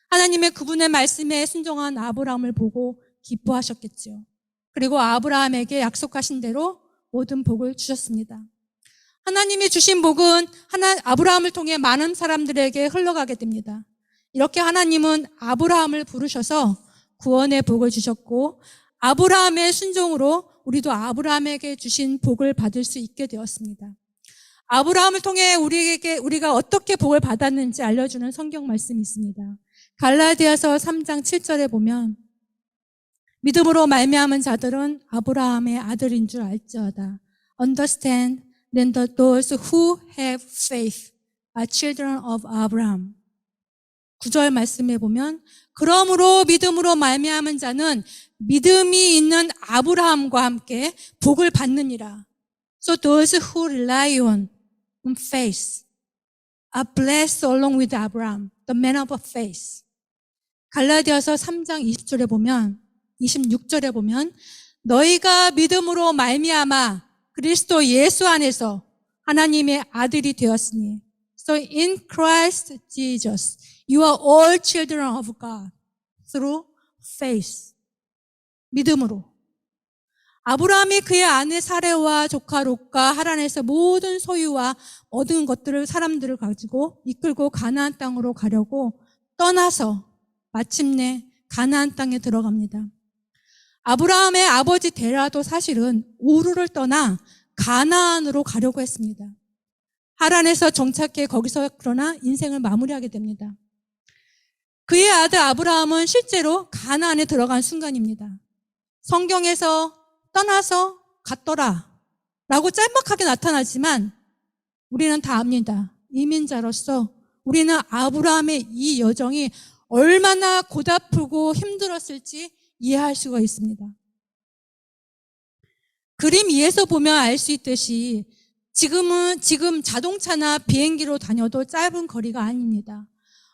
하나님의 그분의 말씀에 순종한 아브라함을 보고 기뻐하셨겠죠. 그리고 아브라함에게 약속하신 대로 모든 복을 주셨습니다. 하나님이 주신 복은 아브라함을 통해 많은 사람들에게 흘러가게 됩니다. 이렇게 하나님은 아브라함을 부르셔서 구원의 복을 주셨고 아브라함의 순종으로 우리도 아브라함에게 주신 복을 받을 수 있게 되었습니다. 아브라함을 통해 우리가 어떻게 복을 받았는지 알려주는 성경 말씀이 있습니다. 갈라디아서 3장 7절에 보면 믿음으로 말미암은 자들은 아브라함의 아들인 줄 알지어다. Understand then those who have faith are children of Abraham. 9절 말씀에 보면 그러므로 믿음으로 말미암은 자는 믿음이 있는 아브라함과 함께 복을 받느니라. So those who rely on faith are blessed along with Abraham, the man of faith. 갈라디아서 3장 20절에 보면 26절에 보면 너희가 믿음으로 말미암아 그리스도 예수 안에서 하나님의 아들이 되었으니 So in Christ Jesus you are all children of God through faith. 믿음으로. 아브라함이 그의 아내 사레와 조카 롯과 하란에서 모든 소유와 얻은 것들을 사람들을 가지고 이끌고 가나안 땅으로 가려고 떠나서 마침내 가나안 땅에 들어갑니다. 아브라함의 아버지 데라도 사실은 우르를 떠나 가나안으로 가려고 했습니다. 하란에서 정착해 거기서 그러나 인생을 마무리하게 됩니다. 그의 아들 아브라함은 실제로 가나안에 들어간 순간입니다. 성경에서 떠나서 갔더라 라고 짤막하게 나타나지만 우리는 다 압니다. 이민자로서 우리는 아브라함의 이 여정이 얼마나 고달프고 힘들었을지 이해할 수가 있습니다. 그림 위에서 보면 알 수 있듯이 지금 자동차나 비행기로 다녀도 짧은 거리가 아닙니다.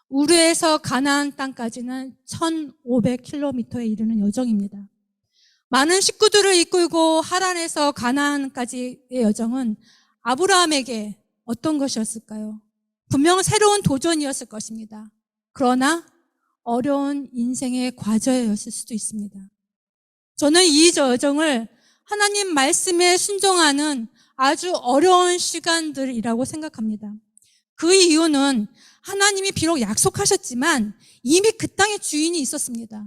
우르에서 가나안 땅까지는 1,500km에 이르는 여정입니다. 많은 식구들을 이끌고 하란에서 가나안까지의 여정은 아브라함에게 어떤 것이었을까요? 분명 새로운 도전이었을 것입니다. 그러나 어려운 인생의 과제였을 수도 있습니다. 저는 이 여정을 하나님 말씀에 순종하는 아주 어려운 시간들이라고 생각합니다. 그 이유는 하나님이 비록 약속하셨지만 이미 그 땅의 주인이 있었습니다.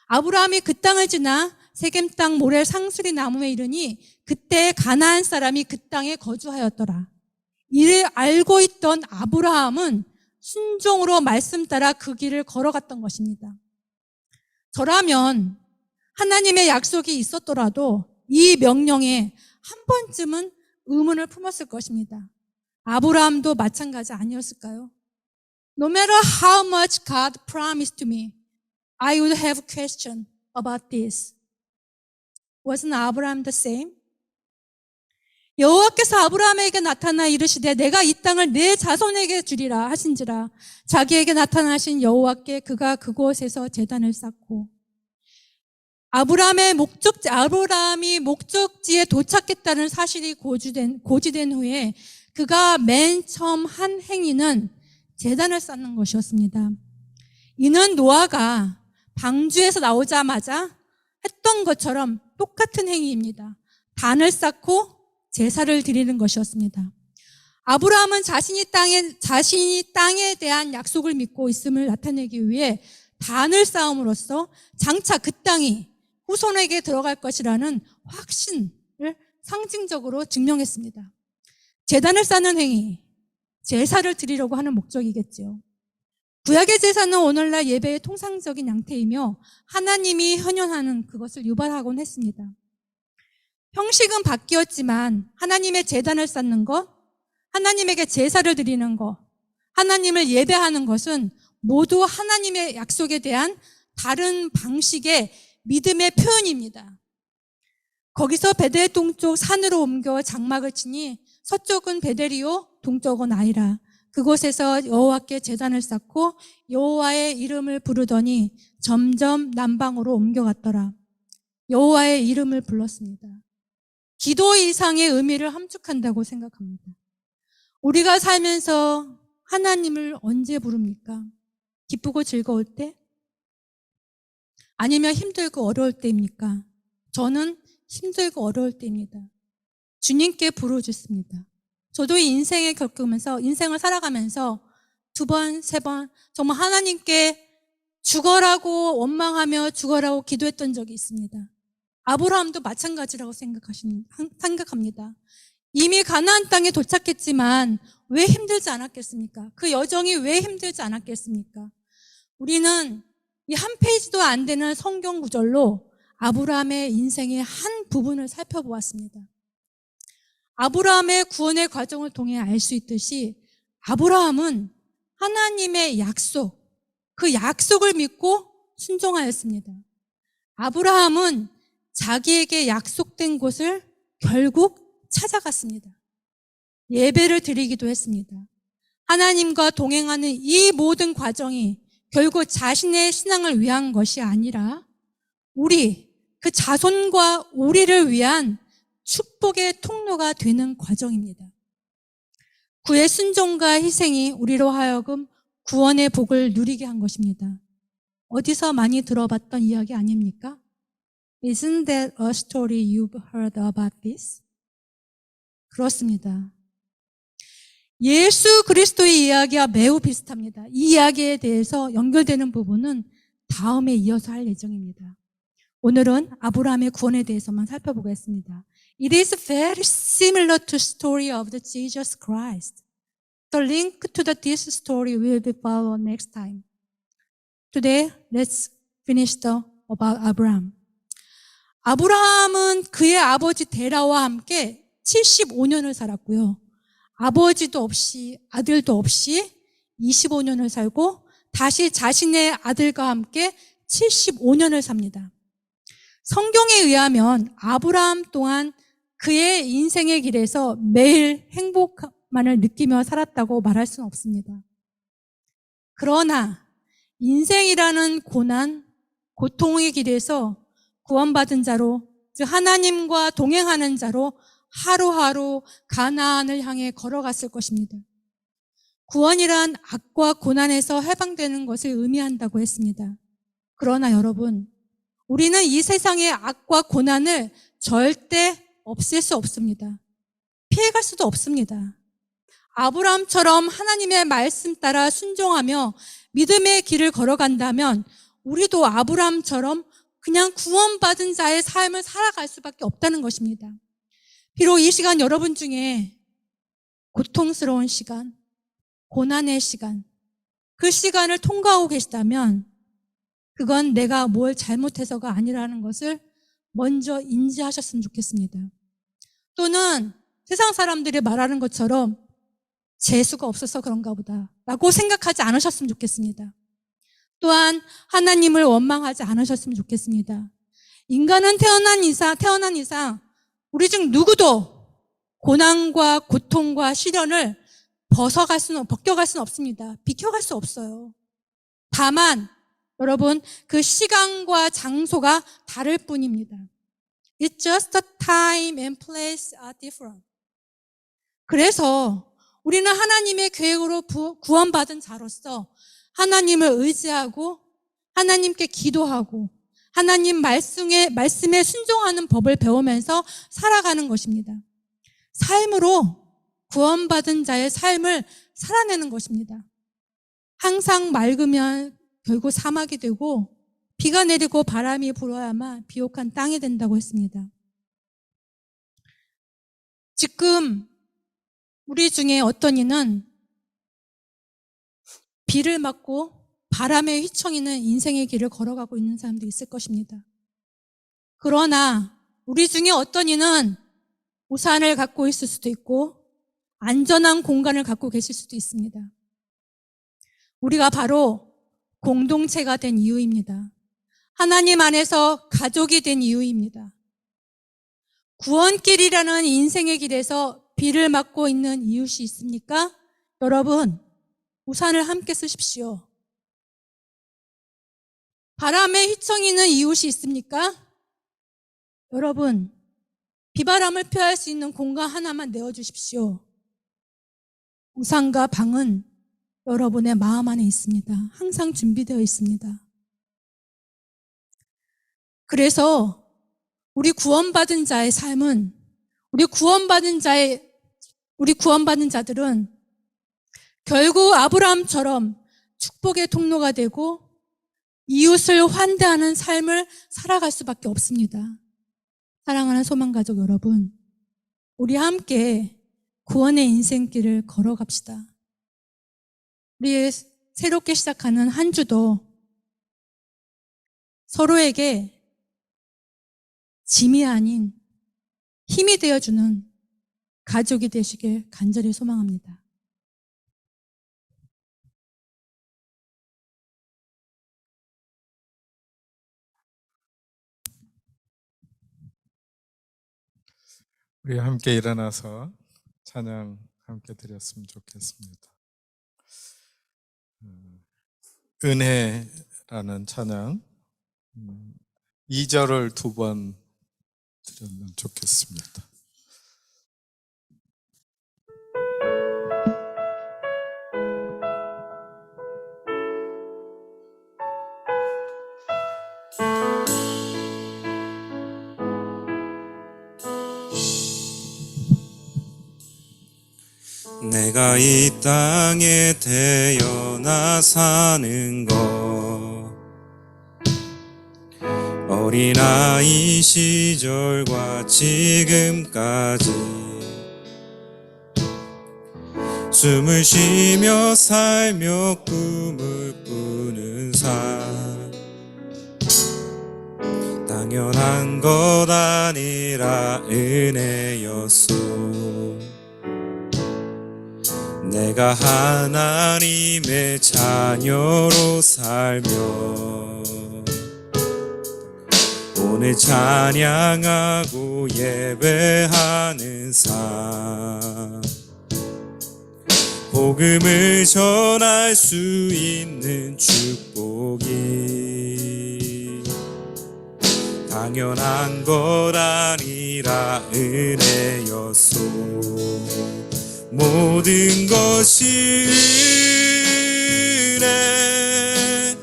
아브라함이 그 땅을 지나 세겜 땅 모래 상수리 나무에 이르니 그때 가나안 사람이 그 땅에 거주하였더라. 이를 알고 있던 아브라함은 순종으로 말씀 따라 그 길을 걸어갔던 것입니다. 저라면 하나님의 약속이 있었더라도 이 명령에 한 번쯤은 의문을 품었을 것입니다. 아브라함도 마찬가지 아니었을까요? No matter how much God promised to me, I would have a question about this. Wasn't Abraham the same? 여호와께서 아브라함에게 나타나 이르시되 내가 이 땅을 내 자손에게 주리라 하신지라. 자기에게 나타나신 여호와께 그가 그곳에서 제단을 쌓고 아브라함이 목적지에 도착했다는 사실이 고지된 후에 그가 맨 처음 한 행위는 제단을 쌓는 것이었습니다. 이는 노아가 방주에서 나오자마자 했던 것처럼 똑같은 행위입니다. 단을 쌓고 제사를 드리는 것이었습니다. 아브라함은 자신이 땅에 대한 약속을 믿고 있음을 나타내기 위해 단을 쌓음으로써 장차 그 땅이 후손에게 들어갈 것이라는 확신을 상징적으로 증명했습니다. 제단을 쌓는 행위, 제사를 드리려고 하는 목적이겠지요. 구약의 제사는 오늘날 예배의 통상적인 양태이며 하나님이 현현하는 그것을 유발하곤 했습니다. 형식은 바뀌었지만 하나님의 제단을 쌓는 것, 하나님에게 제사를 드리는 것, 하나님을 예배하는 것은 모두 하나님의 약속에 대한 다른 방식의 믿음의 표현입니다. 거기서 베델 동쪽 산으로 옮겨 장막을 치니 서쪽은 베델이요 동쪽은 아이라. 그곳에서 여호와께 제단을 쌓고 여호와의 이름을 부르더니 점점 남방으로 옮겨갔더라. 여호와의 이름을 불렀습니다. 기도 이상의 의미를 함축한다고 생각합니다. 우리가 살면서 하나님을 언제 부릅니까? 기쁘고 즐거울 때? 아니면 힘들고 어려울 때입니까? 저는 힘들고 어려울 때입니다. 주님께 부르짖습니다. 저도 이 인생을 겪으면서, 인생을 살아가면서 2번, 3번 정말 하나님께 죽어라고 원망하며 죽어라고 기도했던 적이 있습니다. 아브라함도 마찬가지라고 생각합니다. 이미 가나안 땅에 도착했지만 왜 힘들지 않았겠습니까? 그 여정이 왜 힘들지 않았겠습니까? 우리는 이 한 페이지도 안 되는 성경 구절로 아브라함의 인생의 한 부분을 살펴보았습니다. 아브라함의 구원의 과정을 통해 알 수 있듯이 아브라함은 하나님의 약속, 그 약속을 믿고 순종하였습니다. 아브라함은 자기에게 약속된 곳을 결국 찾아갔습니다. 예배를 드리기도 했습니다. 하나님과 동행하는 이 모든 과정이 결국 자신의 신앙을 위한 것이 아니라 그 자손과 우리를 위한 축복의 통로가 되는 과정입니다. 그의 순종과 희생이 우리로 하여금 구원의 복을 누리게 한 것입니다. 어디서 많이 들어봤던 이야기 아닙니까? Isn't that a story you've heard about this? 그렇습니다. 예수 그리스도의 이야기와 매우 비슷합니다. 이 이야기에 대해서 연결되는 부분은 다음에 이어서 할 예정입니다. 오늘은 아브라함의 구원에 대해서만 살펴보겠습니다. It is very similar to story of the Jesus Christ. The link to this story will be followed next time. Today, let's finish about Abraham. 아브라함은 그의 아버지 데라와 함께 75년을 살았고요. 아버지도 없이 아들도 없이 25년을 살고 다시 자신의 아들과 함께 75년을 삽니다. 성경에 의하면 아브라함 또한 그의 인생의 길에서 매일 행복만을 느끼며 살았다고 말할 수는 없습니다. 그러나 인생이라는 고난, 고통의 길에서 구원받은 자로, 즉 하나님과 동행하는 자로 하루하루 가나안을 향해 걸어갔을 것입니다. 구원이란 악과 고난에서 해방되는 것을 의미한다고 했습니다. 그러나 여러분, 우리는 이 세상의 악과 고난을 절대 없앨 수 없습니다. 피해갈 수도 없습니다. 아브라함처럼 하나님의 말씀 따라 순종하며 믿음의 길을 걸어간다면 우리도 아브라함처럼 그냥 구원받은 자의 삶을 살아갈 수밖에 없다는 것입니다. 비록 이 시간 여러분 중에 고통스러운 시간, 고난의 시간, 그 시간을 통과하고 계시다면 그건 내가 뭘 잘못해서가 아니라는 것을 먼저 인지하셨으면 좋겠습니다. 또는 세상 사람들이 말하는 것처럼 재수가 없어서 그런가 보다 라고 생각하지 않으셨으면 좋겠습니다. 또한 하나님을 원망하지 않으셨으면 좋겠습니다. 인간은 태어난 이상 우리 중 누구도 고난과 고통과 시련을 벗겨갈 수는 없습니다. 비켜갈 수 없어요. 다만 여러분, 그 시간과 장소가 다를 뿐입니다. It's just the time and place are different. 그래서 우리는 하나님의 계획으로 구원받은 자로서 하나님을 의지하고 하나님께 기도하고 하나님 말씀에 순종하는 법을 배우면서 살아가는 것입니다. 삶으로 구원받은 자의 삶을 살아내는 것입니다. 항상 맑으면 결국 사막이 되고 비가 내리고 바람이 불어야만 비옥한 땅이 된다고 했습니다. 지금 우리 중에 어떤 이는 비를 맞고 바람에 휘청이는 인생의 길을 걸어가고 있는 사람도 있을 것입니다. 그러나 우리 중에 어떤 이는 우산을 갖고 있을 수도 있고 안전한 공간을 갖고 계실 수도 있습니다. 우리가 바로 공동체가 된 이유입니다. 하나님 안에서 가족이 된 이유입니다. 구원길이라는 인생의 길에서 비를 맞고 있는 이웃이 있습니까? 여러분, 우산을 함께 쓰십시오. 바람에 휘청이는 이웃이 있습니까? 여러분, 비바람을 피할 수 있는 공간 하나만 내어주십시오. 우산과 방은 여러분의 마음 안에 있습니다. 항상 준비되어 있습니다. 그래서 우리 구원받은 자의 삶은, 우리 구원받은 자들은 결국 아브라함처럼 축복의 통로가 되고 이웃을 환대하는 삶을 살아갈 수밖에 없습니다. 사랑하는 소망가족 여러분, 우리 함께 구원의 인생길을 걸어갑시다. 우리 새롭게 시작하는 한 주도 서로에게 짐이 아닌 힘이 되어주는 가족이 되시길 간절히 소망합니다. 우리 함께 일어나서 찬양 함께 드렸으면 좋겠습니다. 은혜라는 찬양 2절을 2번 드리면 좋겠습니다. 내가 이 땅에 태어나 사는 것, 어린아이 시절과 지금까지 숨을 쉬며 살며 꿈을 꾸는 삶, 당연한 것 아니라 은혜였소. 내가 하나님의 자녀로 살며 오늘 찬양하고 예배하는 삶, 복음을 전할 수 있는 축복이 당연한 것 아니라 은혜였소. 모든 것이 은혜,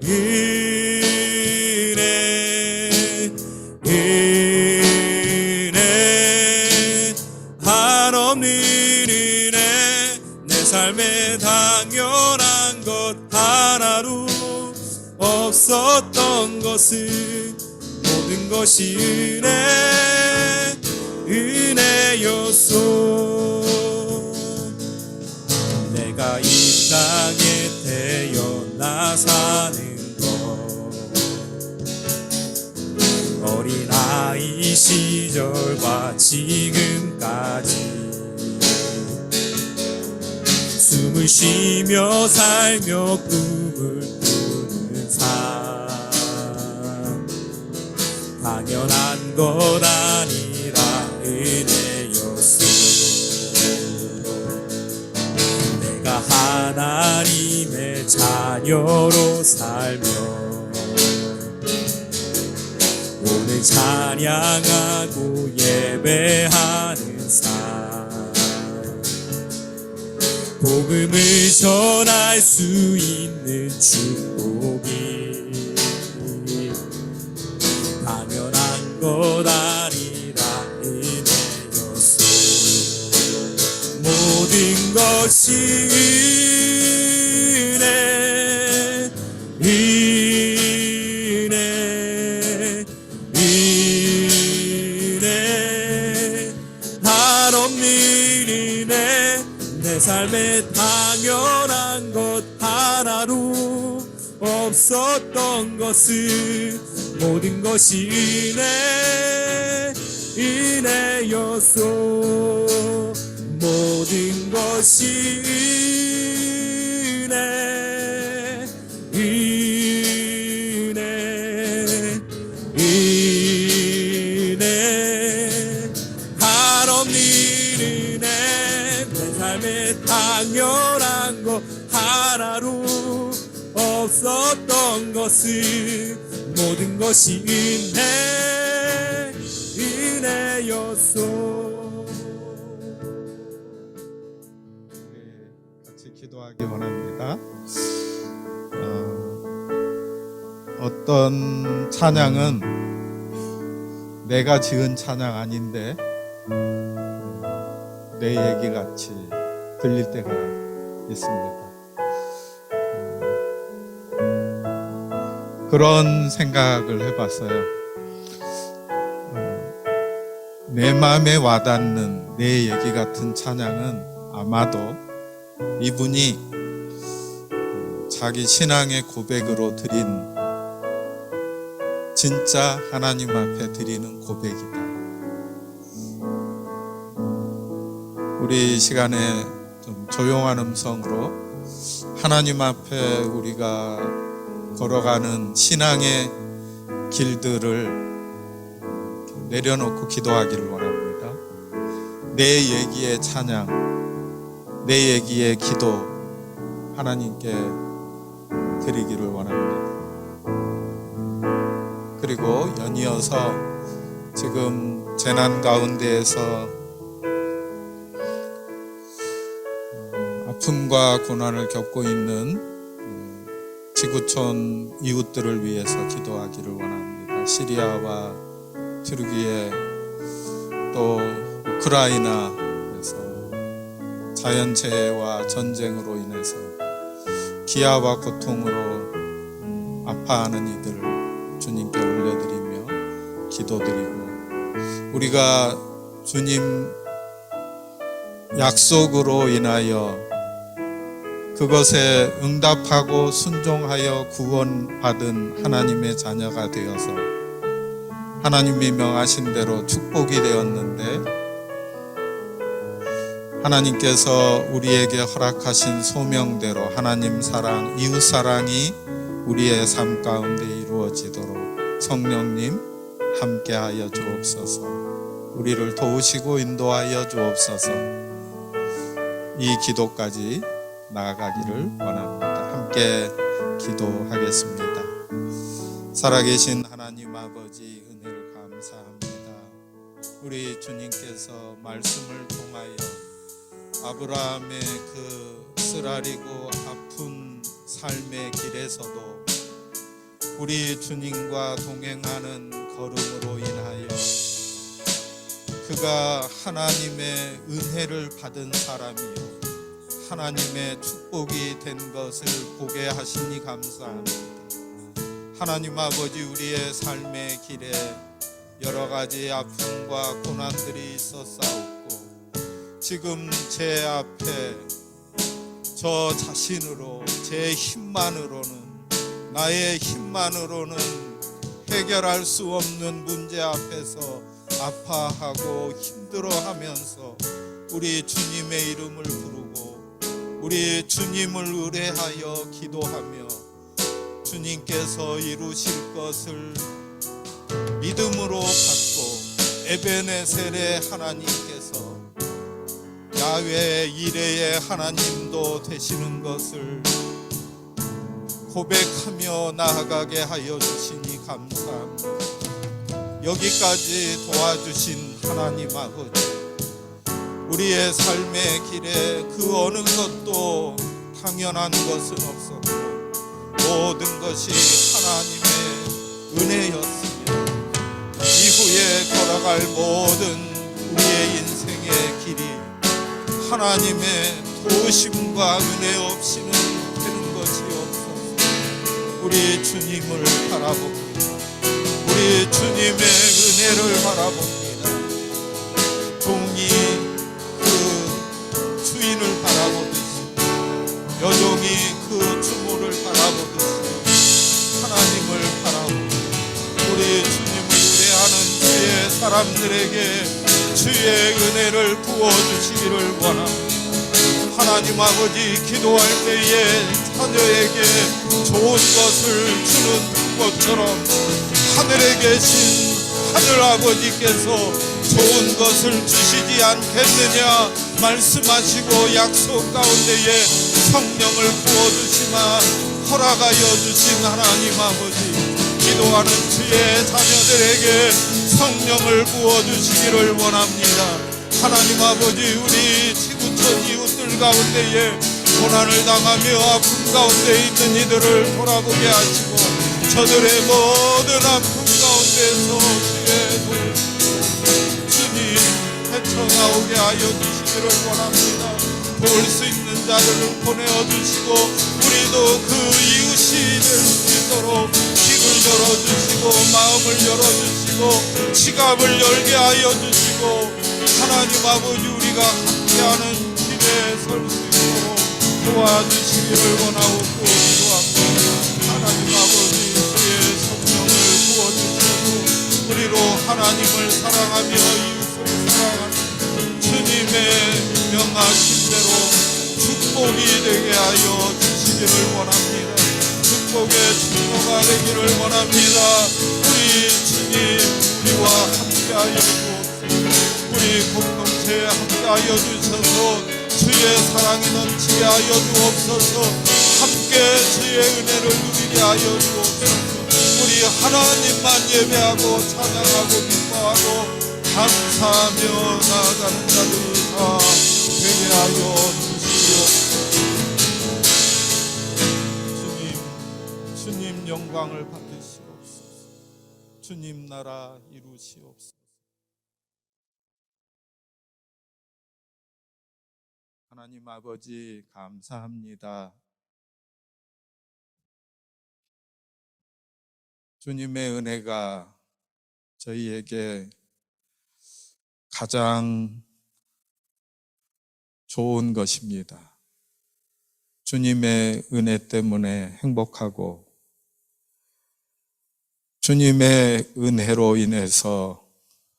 은혜, 은혜, 한없는 은혜. 내 삶에 당연한 것 하나도 없었던 것은 모든 것이 은혜, 은혜였소. 내가 이 땅에 태어나 사는 것, 어린아이 시절과 지금까지 숨을 쉬며 살며 꿈을 꾸는 삶, 당연한 것 아니라 은혜였소. 내가 하나님의 자녀로 살며 오늘 찬양하고 예배하는 삶, 복음을 전할 수 있는 축복이 당연한 것 아니라 은혜였소. 모든 것이 은혜, 은혜, 은혜, 한없는 은혜. 내 삶에 당연한 것 하나도 없었던 것은 모든 것이 은혜, 은혜였소. 모든 것이 은혜, 은혜, 은혜, 한없는 은혜. 내 삶에 당연한 것 하나도 없었던 것은 모든 것이 은혜, 은혜였소. 같이 기도하기 원합니다. 어떤 찬양은 내가 지은 찬양 아닌데 내 얘기 같이 들릴 때가 있습니다. 그런 생각을 해봤어요. 내 마음에 와닿는 내 얘기 같은 찬양은 아마도 이분이 자기 신앙의 고백으로 드린 진짜 하나님 앞에 드리는 고백이다. 우리 시간에 좀 조용한 음성으로 하나님 앞에 우리가 걸어가는 신앙의 길들을 내려놓고 기도하기를 원합니다. 내 얘기의 찬양, 내 얘기의 기도 하나님께 드리기를 원합니다. 그리고 연이어서 지금 재난 가운데에서 아픔과 고난을 겪고 있는 지구촌 이웃들을 위해서 기도하기를 원합니다. 시리아와 튀르기예 또 우크라이나에서 자연재해와 전쟁으로 인해서 기아와 고통으로 아파하는 이들을 주님께 올려드리며 기도드리고, 우리가 주님 약속으로 인하여 그것에 응답하고 순종하여 구원받은 하나님의 자녀가 되어서 하나님이 명하신 대로 축복이 되었는데, 하나님께서 우리에게 허락하신 소명대로 하나님 사랑, 이웃 사랑이 우리의 삶 가운데 이루어지도록 성령님 함께하여 주옵소서. 우리를 도우시고 인도하여 주옵소서. 이 기도까지 나아가기를 원합니다. 함께 기도하겠습니다. 살아계신 하나님 아버지, 은혜를 감사합니다. 우리 주님께서 말씀을 통하여 아브라함의 그 쓰라리고 아픈 삶의 길에서도 우리 주님과 동행하는 걸음으로 인하여 그가 하나님의 은혜를 받은 사람이요 하나님의 축복이 된 것을 보게 하시니 감사합니다. 하나님 아버지, 우리의 삶의 길에 여러 가지 아픔과 고난들이 있었사옵고, 지금 제 앞에 저 자신으로, 제 힘만으로는, 나의 힘만으로는 해결할 수 없는 문제 앞에서 아파하고 힘들어하면서 우리 주님의 이름을 부르고 우리 주님을 의뢰하여 기도하며 주님께서 이루실 것을 믿음으로 받고 에베네셀의 하나님께서 야훼 이레의 하나님도 되시는 것을 고백하며 나아가게 하여 주시니 감사합니다. 여기까지 도와주신 하나님 아버지, 우리의 삶의 길에 그 어느 것도 당연한 것은 없었고 모든 것이 하나님의 은혜였으며 이후에 걸어갈 모든 우리의 인생의 길이 하나님의 도우심과 은혜 없이는 되는 것이 없어서 우리 주님을 바라봅니다. 우리 주님의 은혜를 바라봅니다. 종이 그 주인을 바라보듯이, 여종이 그 주모를 바라보듯이 하나님을 바라보고 우리 주님을 의뢰하는 주의 사람들에게 주의 은혜를 부어주시기를 원합니다. 하나님 아버지, 기도할 때에 자녀에게 좋은 것을 주는 것처럼 하늘에 계신 하늘 아버지께서 좋은 것을 주시지 않겠느냐 말씀하시고 약속 가운데에 성령을 부어주시마 허락하여 주신 하나님 아버지, 기도하는 주의 자녀들에게 성령을 부어주시기를 원합니다. 하나님 아버지, 우리 지구촌 이웃들 가운데에 고난을 당하며 아픔 가운데 있는 이들을 돌아보게 하시고 저들의 모든 아픔 가운데서 주님 헤쳐나오게 하여 주시기를 원합니다. 도울 수 있는 자들을 보내어주시고 우리도 그 이웃이 될 수 있도록 귀를 열어주시고 마음을 열어주시고 지갑을 열게 하여 주시고 하나님 아버지, 우리가 함께하는 길에 설 수 있도록 도와주시기를 원하옵고 기도합니다. 하나님 아버지, 주의 성령을 부어주시고 우리로 하나님을 사랑하며 이웃을 사랑하는 주님의 명하신 대로 축복이 되게 하여 주시기를 원합니다. 축복의 축복가 되기를 원합니다. 우리 주님, 우리와 함께하여 주옵소서. 우리 공동체에 함께하여 주셔서 주의 사랑이 넘치게 하여 주옵소서. 함께 주의 은혜를 누리게 하여 주옵소서. 우리 하나님만 예배하고 찬양하고 기뻐하고 감사하며 나아가는 자들이 다 되게 하여 주시옵소서. 주님 영광을 받으시옵소서. 주님 나라 이루시옵소서. 하나님 아버지 감사합니다. 주님의 은혜가 저희에게 가장 좋은 것입니다. 주님의 은혜 때문에 행복하고 주님의 은혜로 인해서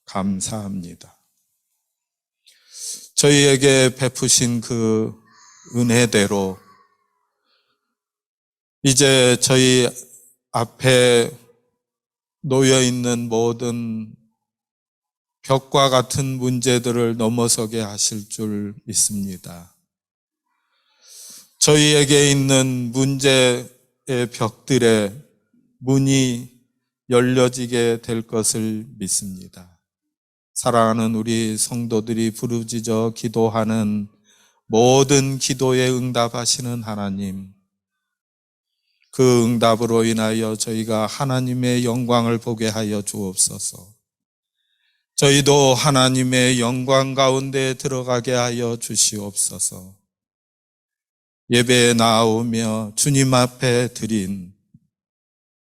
감사합니다. 저희에게 베푸신 그 은혜대로 이제 저희 앞에 놓여 있는 모든 벽과 같은 문제들을 넘어서게 하실 줄 믿습니다. 저희에게 있는 문제의 벽들의 문이 열려지게 될 것을 믿습니다. 사랑하는 우리 성도들이 부르짖어 기도하는 모든 기도에 응답하시는 하나님, 그 응답으로 인하여 저희가 하나님의 영광을 보게 하여 주옵소서. 저희도 하나님의 영광 가운데 들어가게 하여 주시옵소서. 예배에 나오며 주님 앞에 드린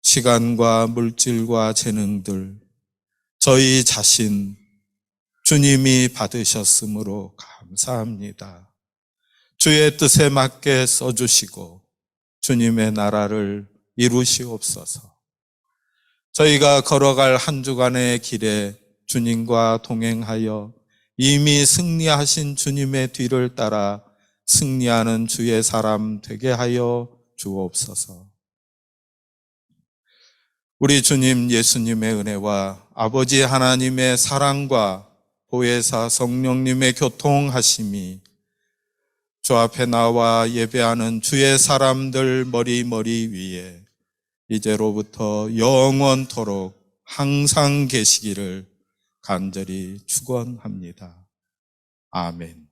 시간과 물질과 재능들, 저희 자신 주님이 받으셨으므로 감사합니다. 주의 뜻에 맞게 써주시고 주님의 나라를 이루시옵소서. 저희가 걸어갈 한 주간의 길에 주님과 동행하여 이미 승리하신 주님의 뒤를 따라 승리하는 주의 사람 되게 하여 주옵소서. 우리 주님 예수님의 은혜와 아버지 하나님의 사랑과 보혜사 성령님의 교통하심이 주 앞에 나와 예배하는 주의 사람들 머리 위에 이제로부터 영원토록 항상 계시기를 간절히 축원합니다. 아멘.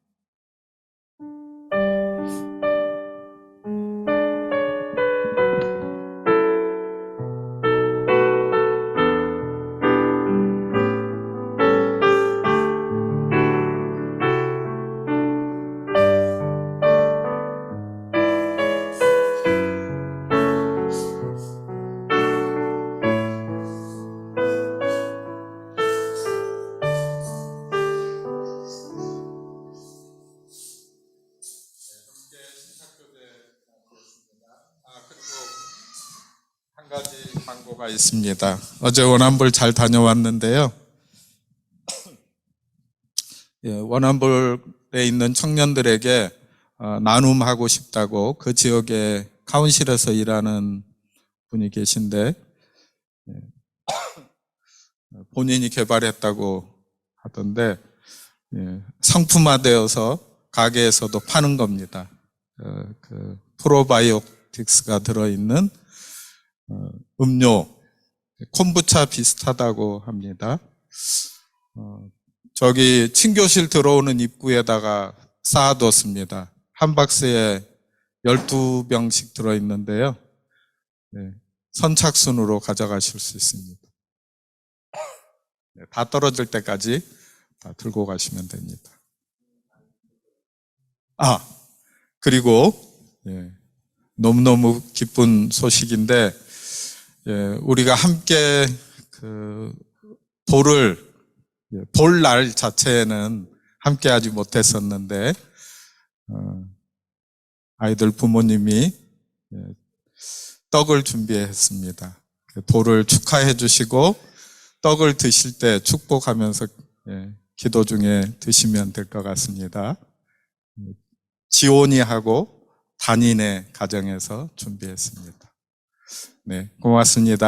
한 가지 광고가 있습니다. 어제 원암볼 잘 다녀왔는데요. 원암볼에 있는 청년들에게 나눔하고 싶다고 그 지역에 카운실에서 일하는 분이 계신데 본인이 개발했다고 하던데 상품화되어서 가게에서도 파는 겁니다. 그 프로바이오틱스가 들어있는 음료, 콤부차 비슷하다고 합니다. 저기 친교실 들어오는 입구에다가 쌓아뒀습니다. 한 박스에 12병씩 들어있는데요. 선착순으로 가져가실 수 있습니다. 다 떨어질 때까지 다 들고 가시면 됩니다. 그리고 너무너무 기쁜 소식인데 우리가 함께 그 볼 날 자체에는 함께 하지 못했었는데 아이들 부모님이 떡을 준비했습니다. 돌을 축하해 주시고 떡을 드실 때 축복하면서 기도 중에 드시면 될 것 같습니다. 지온이하고 단인의 가정에서 준비했습니다. 네, 고맙습니다.